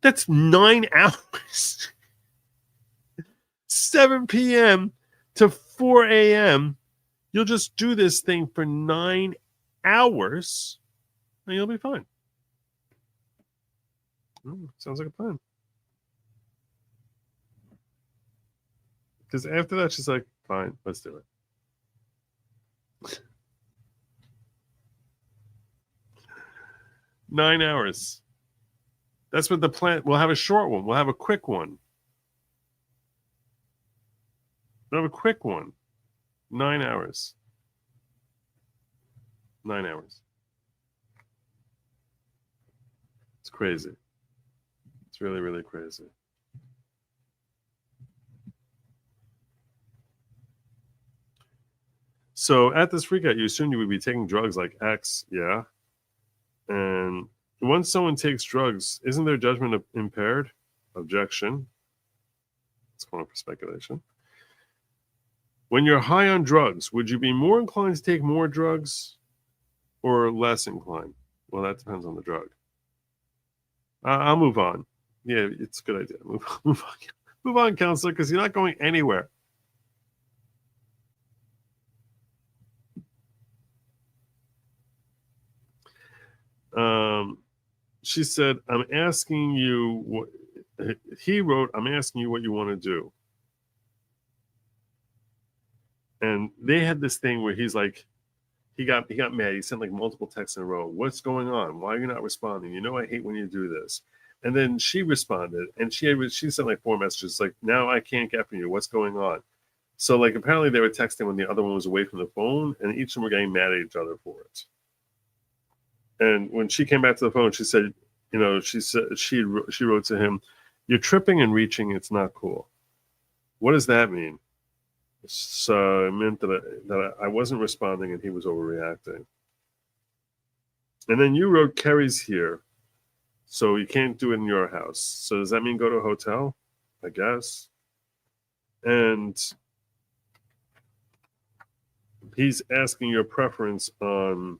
That's 9 hours. 7 p.m. to 4 a.m. You'll just do this thing for 9 hours and you'll be fine. Sounds like a plan. Because after that, she's like, fine, let's do it. 9 hours. That's what the plan. We'll have a short one. We'll have a quick one. We'll have a quick one. 9 hours. 9 hours. It's crazy. It's really, really crazy. So at this freakout, you assume you would be taking drugs like X, yeah? And once someone takes drugs, isn't their judgment impaired? Objection. It's going for speculation. When you're high on drugs, would you be more inclined to take more drugs or less inclined? Well, that depends on the drug. I'll move on. Yeah, it's a good idea. Move on, counselor, because you're not going anywhere. She said, I'm asking you what he wrote. I'm asking you what you want to do. And they had this thing where he's like, he got mad. He sent like multiple texts in a row. What's going on? Why are you not responding? You know, I hate when you do this. And then she responded and she sent like 4 messages like, now I can't get from you. What's going on? So like apparently they were texting when the other one was away from the phone and each of them were getting mad at each other for it. And when she came back to the phone, she said, you know, she wrote to him, you're tripping and reaching. It's not cool. What does that mean? So it meant that I wasn't responding and he was overreacting. And then you wrote Kerry's here, so you can't do it in your house. So does that mean go to a hotel? I guess. And he's asking your preference on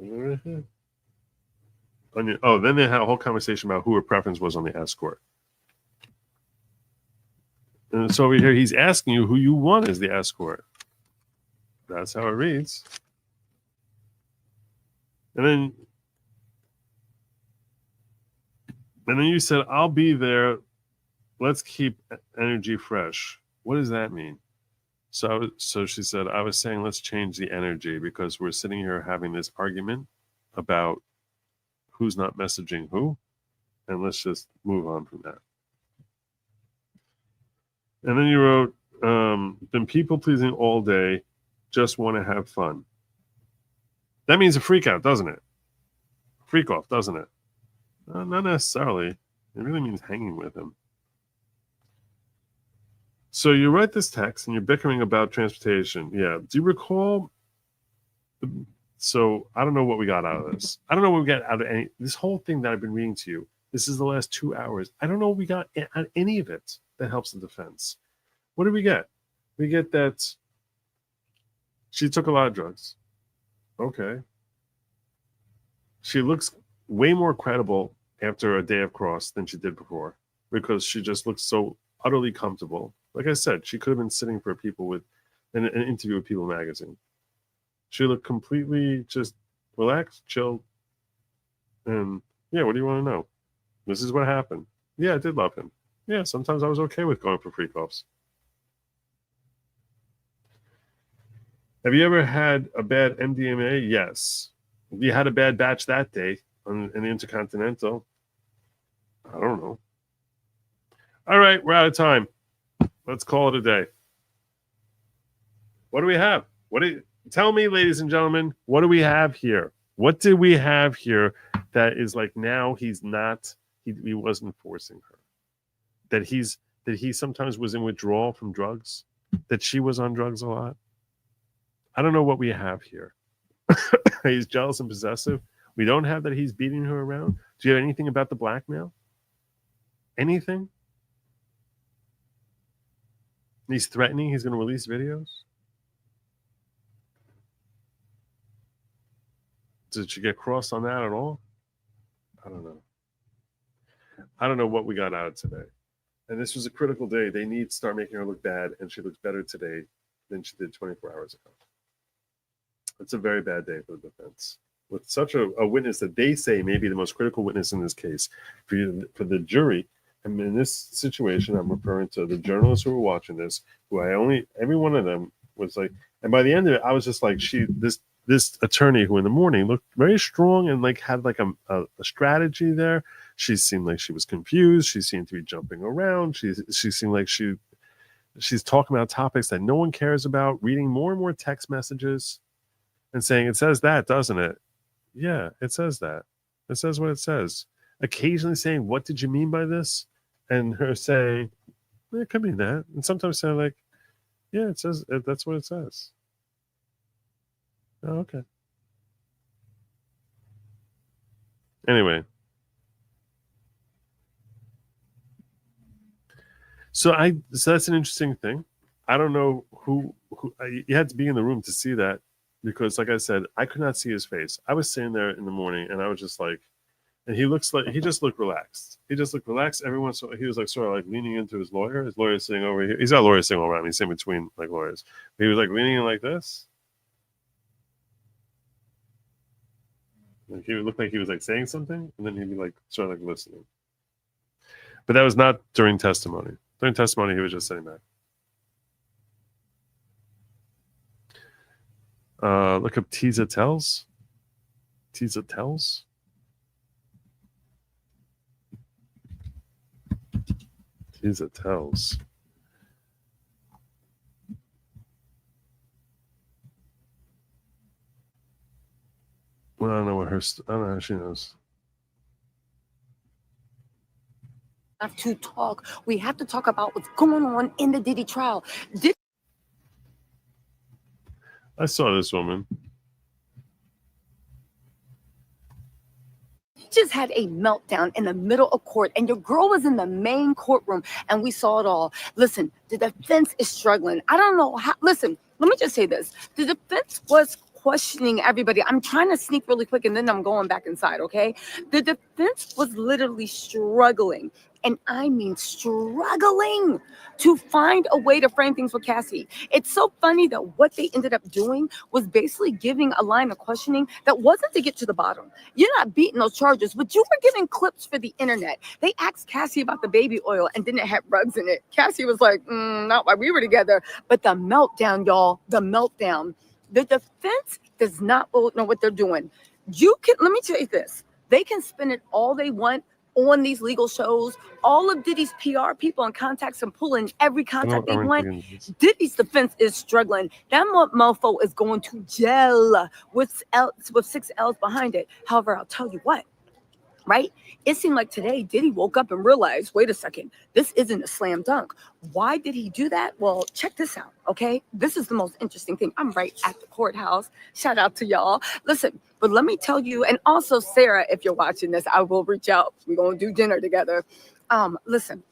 your, then they had a whole conversation about who her preference was on the escort. And so over here, he's asking you who you want as the escort. That's how it reads. And then you said, I'll be there. Let's keep energy fresh. What does that mean? So she said, I was saying, let's change the energy because we're sitting here having this argument about who's not messaging who. And let's just move on from that. And then you wrote, been people pleasing all day, just want to have fun. That means a freak out, doesn't it? Freak off, doesn't it? Not necessarily. It really means hanging with him. So you write this text and you're bickering about transportation. Yeah. Do you recall? So I don't know what we got out of this. I don't know what we got out of this whole thing that I've been reading to you. This is the last 2 hours. I don't know what we got out of any of it that helps the defense. What did we get? We get that she took a lot of drugs. Okay. She looks way more credible after a day of cross than she did before because she just looks so utterly comfortable. Like I said, she could have been sitting for people with an interview with People magazine. She looked completely just relaxed, chilled. And yeah, what do you want to know? This is what happened. Yeah, I did love him. Yeah, sometimes I was okay with going for freak offs. Have you ever had a bad MDMA? Yes. You had a bad batch that day in the Intercontinental. I don't know. All right, we're out of time. Let's call it a day. What do we have? Tell me, ladies and gentlemen, what do we have here? What did we have here that is like now he's not, he wasn't forcing her? That he sometimes was in withdrawal from drugs? That she was on drugs a lot? I don't know what we have here. He's jealous and possessive. We don't have that he's beating her around. Do you have anything about the blackmail? Anything? He's threatening he's going to release videos? Did she get crossed on that at all? I don't know. I don't know what we got out of today. And this was a critical day. They need to start making her look bad, and she looks better today than she did 24 hours ago. It's a very bad day for the defense. With such a witness that they say may be the most critical witness in this case, for the jury, and in this situation, I'm referring to the journalists who were watching this, who every one of them was like, and by the end of it, I was just like, this attorney who in the morning looked very strong and like had like a strategy there. She seemed like she was confused. She seemed to be jumping around. She seemed like she's talking about topics that no one cares about, reading more and more text messages and saying, it says that, doesn't it? Yeah, it says that. It says what it says. Occasionally saying, what did you mean by this? And her saying, it could mean that. And sometimes saying like, yeah, it says, that's what it says. Oh, okay. Anyway. So that's an interesting thing. I don't know who you had to be in the room to see that, because like I said, I could not see his face. I was sitting there in the morning and I was just like, and he just looked relaxed. He just looked relaxed. Everyone, so he was like sort of like leaning into his lawyer. His lawyer's sitting over here. He's got lawyers sitting all around. He's in between like lawyers. But he was like leaning in like this. Like he would look like he was like saying something, and then he'd be like sort of like listening. But that was not during testimony. During testimony, he was just sitting back. Look up Tiza Tells. Tiza Tells. Tiza Tells. Well, I don't know I don't know how she knows. Have to talk. We have to talk about what's going on in the Diddy trial. I saw this woman. had a meltdown in the middle of court, and your girl was in the main courtroom, and we saw it all. Listen, the defense is struggling. I don't know how. Listen, let me just say this. The defense was questioning everybody. I'm trying to sneak really quick, and then I'm going back inside, okay? The defense was literally struggling, and I mean struggling, to find a way to frame things with Cassie. It's so funny that what they ended up doing was basically giving a line of questioning that wasn't to get to the bottom. You're not beating those charges, but you were giving clips for the internet. They asked Cassie about the baby oil, and then it had rugs in it. Cassie was like, not while we were together. But the meltdown, y'all, the meltdown. The defense does not know what they're doing. Let me tell you this. They can spin it all they want on these legal shows. All of Diddy's PR people and contacts and pulling every contact they want. Diddy's defense is struggling. That mofo is going to jail with 6 L's behind it. However, I'll tell you what, right? It seemed like today Diddy woke up and realized, wait a second, this isn't a slam dunk. Why did he do that? Well, check this out, okay? This is the most interesting thing. I'm right at the courthouse. Shout out to y'all. Listen, but let me tell you, and also Sarah, if you're watching this, I will reach out. We're going to do dinner together. Listen.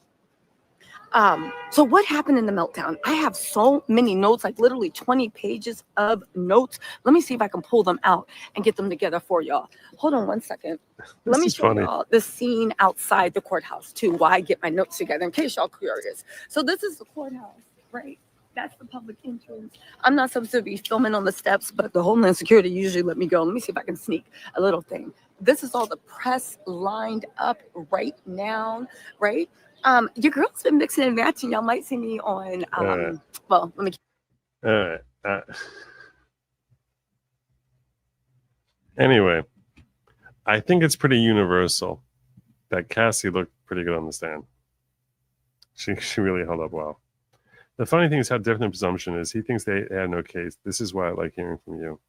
So what happened in the meltdown? I have so many notes, like literally 20 pages of notes. Let me see if I can pull them out and get them together for y'all. Hold on one second. Let me show y'all the scene outside the courthouse too, while I get my notes together in case y'all curious. So this is the courthouse, right? That's the public entrance. I'm not supposed to be filming on the steps, but the Homeland Security usually let me go. Let me see if I can sneak a little thing. This is all the press lined up right now, right? Your girl's been mixing and matching. Y'all might see me on, well, let me. All right. Anyway, I think it's pretty universal that Cassie looked pretty good on the stand. She really held up well. The funny thing is how different the presumption is. He thinks they had no case. This is why I like hearing from you.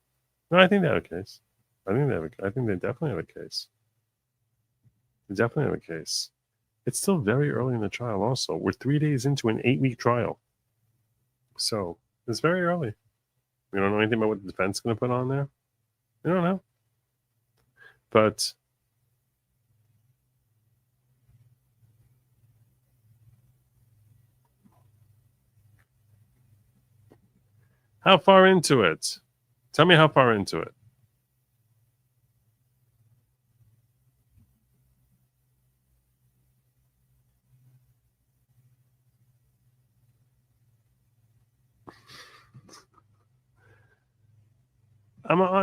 No, I think they have a case. I think they definitely have a case. They definitely have a case. It's still very early in the trial also. We're 3 days into an 8-week trial. So it's very early. We don't know anything about what the defense is going to put on there. We don't know. But how far into it? Tell me how far into it.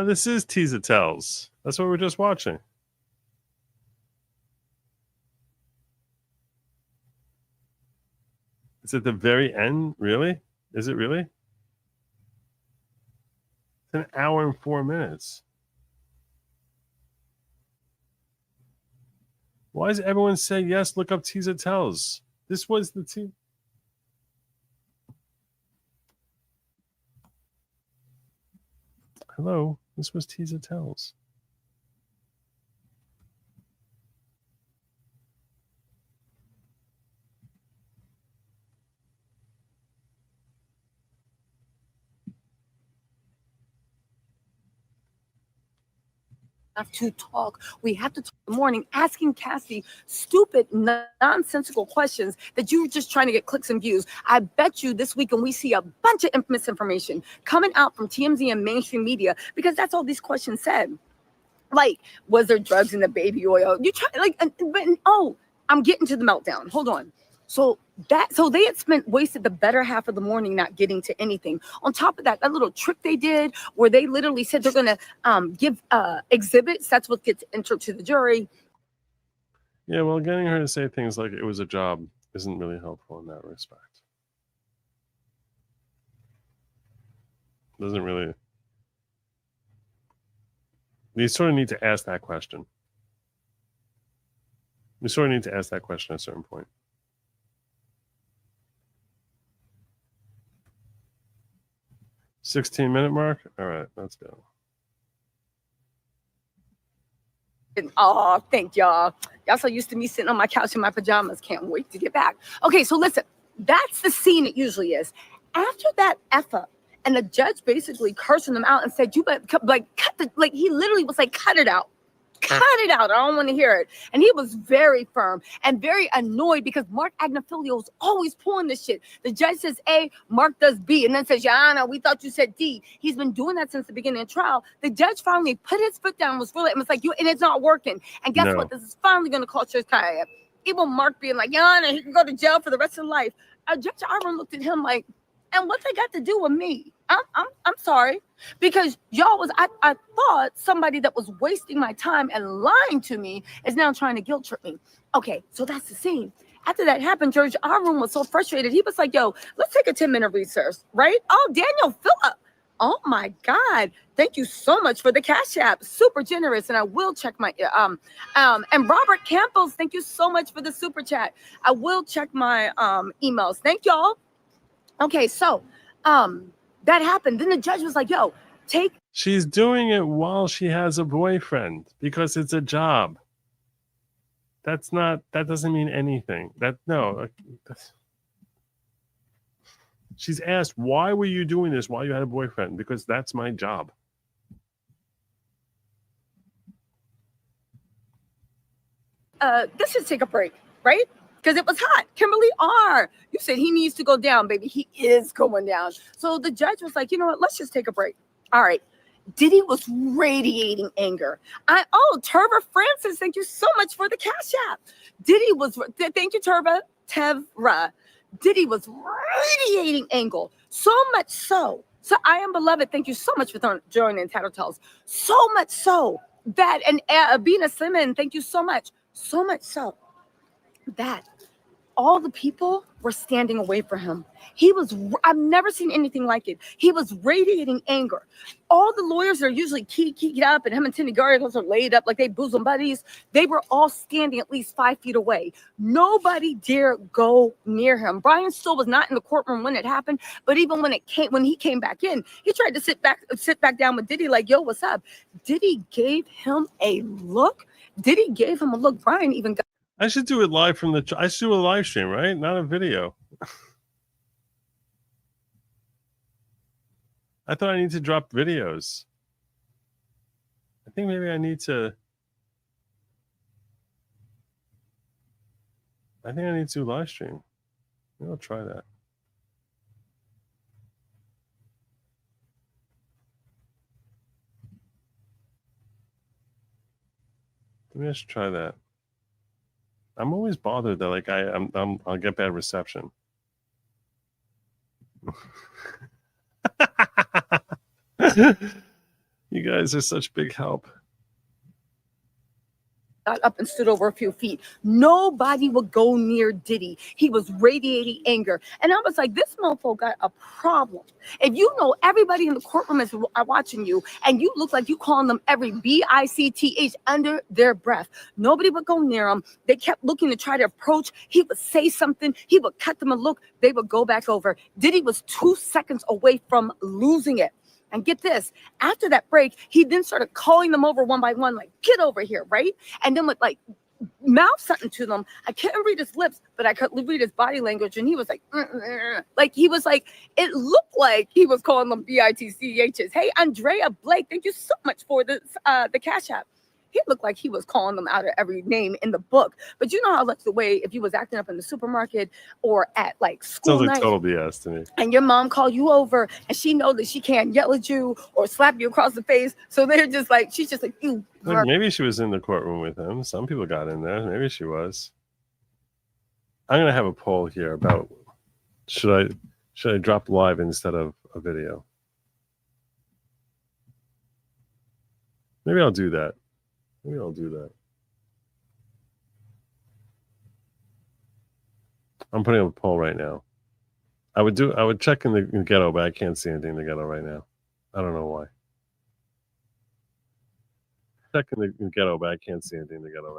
This is Teaser Tells. That's what we're just watching. It's at the very end? Really? Is it really? It's an hour and 4 minutes. Why does everyone say yes? Look up Teaser Tells. This was the team. Hello, this was Teaser Tells. Have to talk. We have to talk in the morning, asking Cassie stupid, nonsensical questions that you're just trying to get clicks and views. I bet you this weekend we see a bunch of misinformation coming out from TMZ and mainstream media because that's all these questions said. Like, was there drugs in the baby oil? You try I'm getting to the meltdown. Hold on. So they had wasted the better half of the morning not getting to anything. On top of that, that little trick they did where they literally said they're going to give exhibits. That's what gets entered to the jury. Yeah, well, getting her to say things like it was a job isn't really helpful in that respect. Doesn't really. You sort of need to ask that question. You sort of need to ask that question at a certain point. 16-minute mark? All right, let's go. Oh, thank y'all. Y'all so used to me sitting on my couch in my pajamas. Can't wait to get back. Okay, so listen, that's the scene it usually is. After that F-up, and the judge basically cursing them out and said, "You better cut the," like he literally was like, "Cut it out." Cut it out. I don't want to hear it. And he was very firm and very annoyed because Mark Agnifilio was always pulling this shit. The judge says A, Mark does B, and then says, Your Honor, we thought you said D. He's been doing that since the beginning of the trial. The judge finally put his foot down and was really, and was like, and it's not working. And guess what? This is finally going to cost your career. Even Mark being like, Your Honor, he can go to jail for the rest of life. Judge Iron looked at him like, and what they got to do with me? I'm sorry, because y'all was I thought somebody that was wasting my time and lying to me is now trying to guilt trip me. Okay, so that's the scene. After that happened, Judge Iron was so frustrated. He was like, "Yo, let's take a 10-minute recess, right?" Oh, Daniel Phillip. Oh my God! Thank you so much for the Cash App. Super generous, and I will check my and Robert Campbell's. Thank you so much for the super chat. I will check my emails. Thank y'all. Okay, so that happened. Then the judge was like, yo, She's doing it while she has a boyfriend because it's a job. That doesn't mean anything. She's asked, why were you doing this while you had a boyfriend? Because that's my job. Let's just take a break, right? Because it was hot. Kimberly R., you said he needs to go down, baby. He is going down. So the judge was like, you know what? Let's just take a break. All right. Diddy was radiating anger. Terva Francis, thank you so much for the Cash App. Thank you, Tevra. Diddy was radiating anger. So much so. So I am beloved. Thank you so much for joining Tattletales. So much so that, and Abina Simon, thank you so much. So much so that all the people were standing away from him. I've never seen anything like it. He was radiating anger. All the lawyers are usually keyed up, and him and Tinny Garrios are laid up like they bosom buddies. They were all standing at least 5 feet away. Nobody dare go near him. Brian still was not in the courtroom when it happened, but even when he came back in, he tried to sit back down with Diddy like, yo, what's up? Diddy gave him a look. Brian even got. I should do it live I should do a live stream, right? Not a video. I thought I need to drop videos. I think maybe I need to do live stream. Maybe I'll try that. Maybe I should try that. I'm always bothered that like I'll get bad reception. You guys are such big help. Got up and stood over a few feet. Nobody would go near Diddy. He was radiating anger. And I was like, this mofo got a problem. If you know everybody in the courtroom is watching you, and you look like you calling them every BICTH under their breath, nobody would go near him. They kept looking to try to approach. He would say something. He would cut them a look. They would go back over. Diddy was 2 seconds away from losing it. And get this, after that break, he then started calling them over one by one, like, get over here, right? And then would like mouth something to them. I couldn't read his lips, but I could read his body language. And he was like, like he was like, it looked like he was calling them BITCHs. Hey, Andrea Blake, thank you so much for the Cash App. He looked like he was calling them out of every name in the book. But you know how that's the way if you was acting up in the supermarket or at like school Sounds like night, total BS to me. and your mom called you over and she know that she can't yell at you or slap you across the face. So they're just like, she's just like, you. Look, maybe she was in the courtroom with him. Some people got in there. Maybe she was. I'm gonna have a poll here about should I drop live instead of a video? Maybe I'll do that. I'm putting up a poll right now. I would check in the ghetto, but I can't see anything in the ghetto right now. I don't know why. Check in the ghetto, but I can't see anything in the ghetto.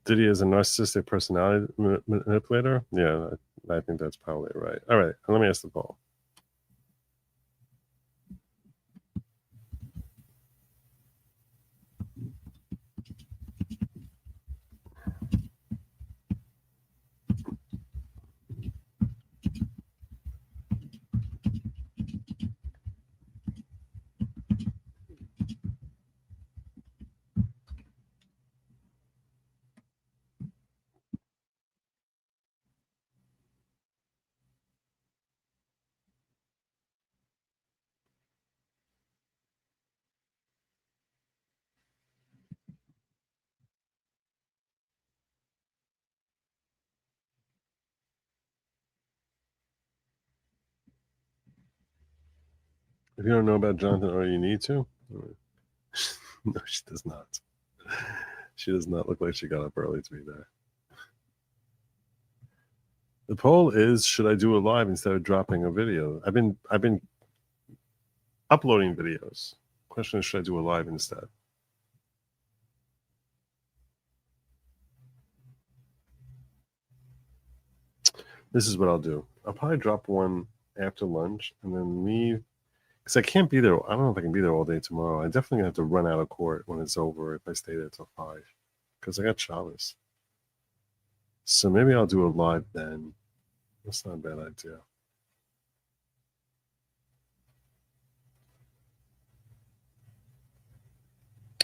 Diddy is a narcissistic personality manipulator? Yeah, I think that's probably right. All right, let me ask the poll. If you don't know about Jonathan, or you need to. No, she does not. She does not look like she got up early to be there. The poll is: should I do a live instead of dropping a video? I've been uploading videos. Question is, should I do a live instead? This is what I'll do. I'll probably drop one after lunch and then leave. Because I can't be there. I don't know if I can be there all day tomorrow. I definitely gonna have to run out of court when it's over if I stay there till 5. Because I got Shabbos. So maybe I'll do a live then. That's not a bad idea.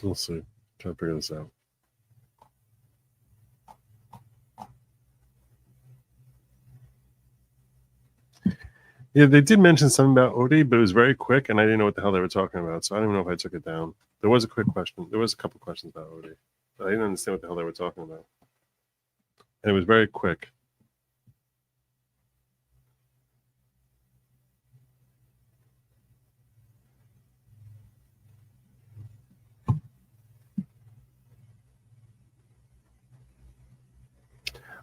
We'll see. Try to figure this out. Yeah, they did mention something about Odie, but it was very quick, and I didn't know what the hell they were talking about, so I don't even know if I took it down. There was a quick question. There was a couple questions about Odie, but I didn't understand what the hell they were talking about. And it was very quick.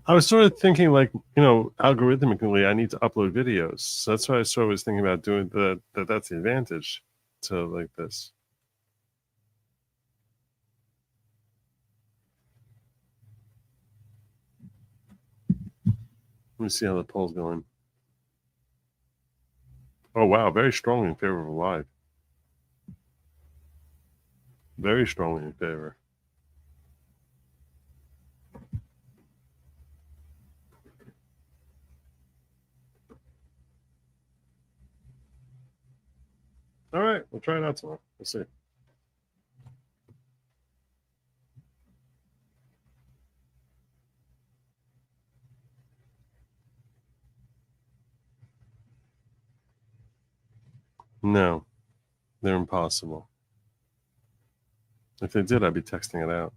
I was sort of thinking, like, algorithmically, I need to upload videos. So that's why I sort of was thinking about doing that's the advantage to like this. Let me see how the poll's going. Oh, wow. Very strongly in favor of a live. Very strongly in favor. All right. We'll try it out tomorrow. We'll see. No, they're impossible. If they did, I'd be texting it out.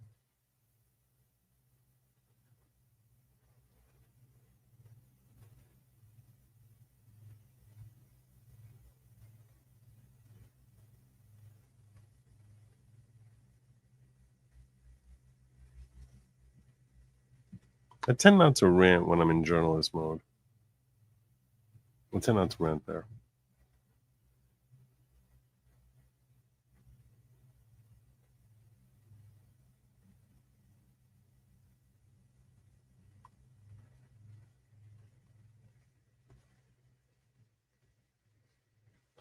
I tend not to rant when I'm in journalist mode. I tend not to rant there.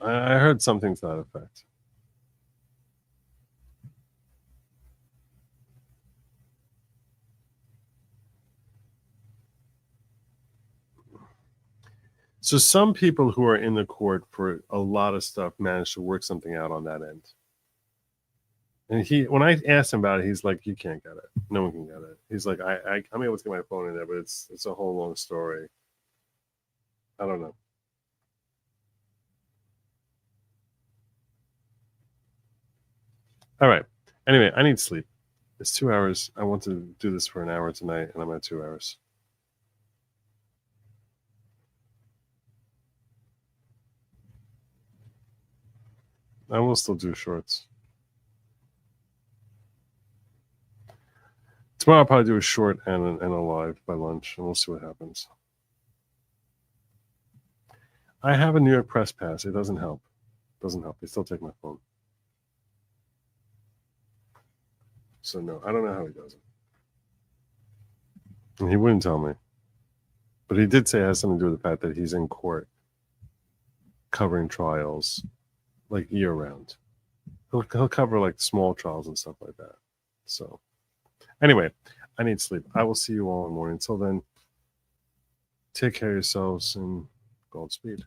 I heard something to that effect. So some people who are in the court for a lot of stuff manage to work something out on that end. And when I asked him about it, he's like, "You can't get it. No one can get it." He's like, "I'm able to get my phone in there, but it's a whole long story. I don't know." All right. Anyway, I need sleep. It's 2 hours. I want to do this for an hour tonight, and I'm at 2 hours. I will still do shorts. Tomorrow I'll probably do a short and a live by lunch, and we'll see what happens. I have a New York Press Pass. It doesn't help. They still take my phone. So no, I don't know how he does it. And he wouldn't tell me. But he did say it has something to do with the fact that he's in court covering trials like year round. He'll cover like small trials and stuff like that. So anyway, I need sleep. I will see you all in the morning. Until then, take care of yourselves and Godspeed.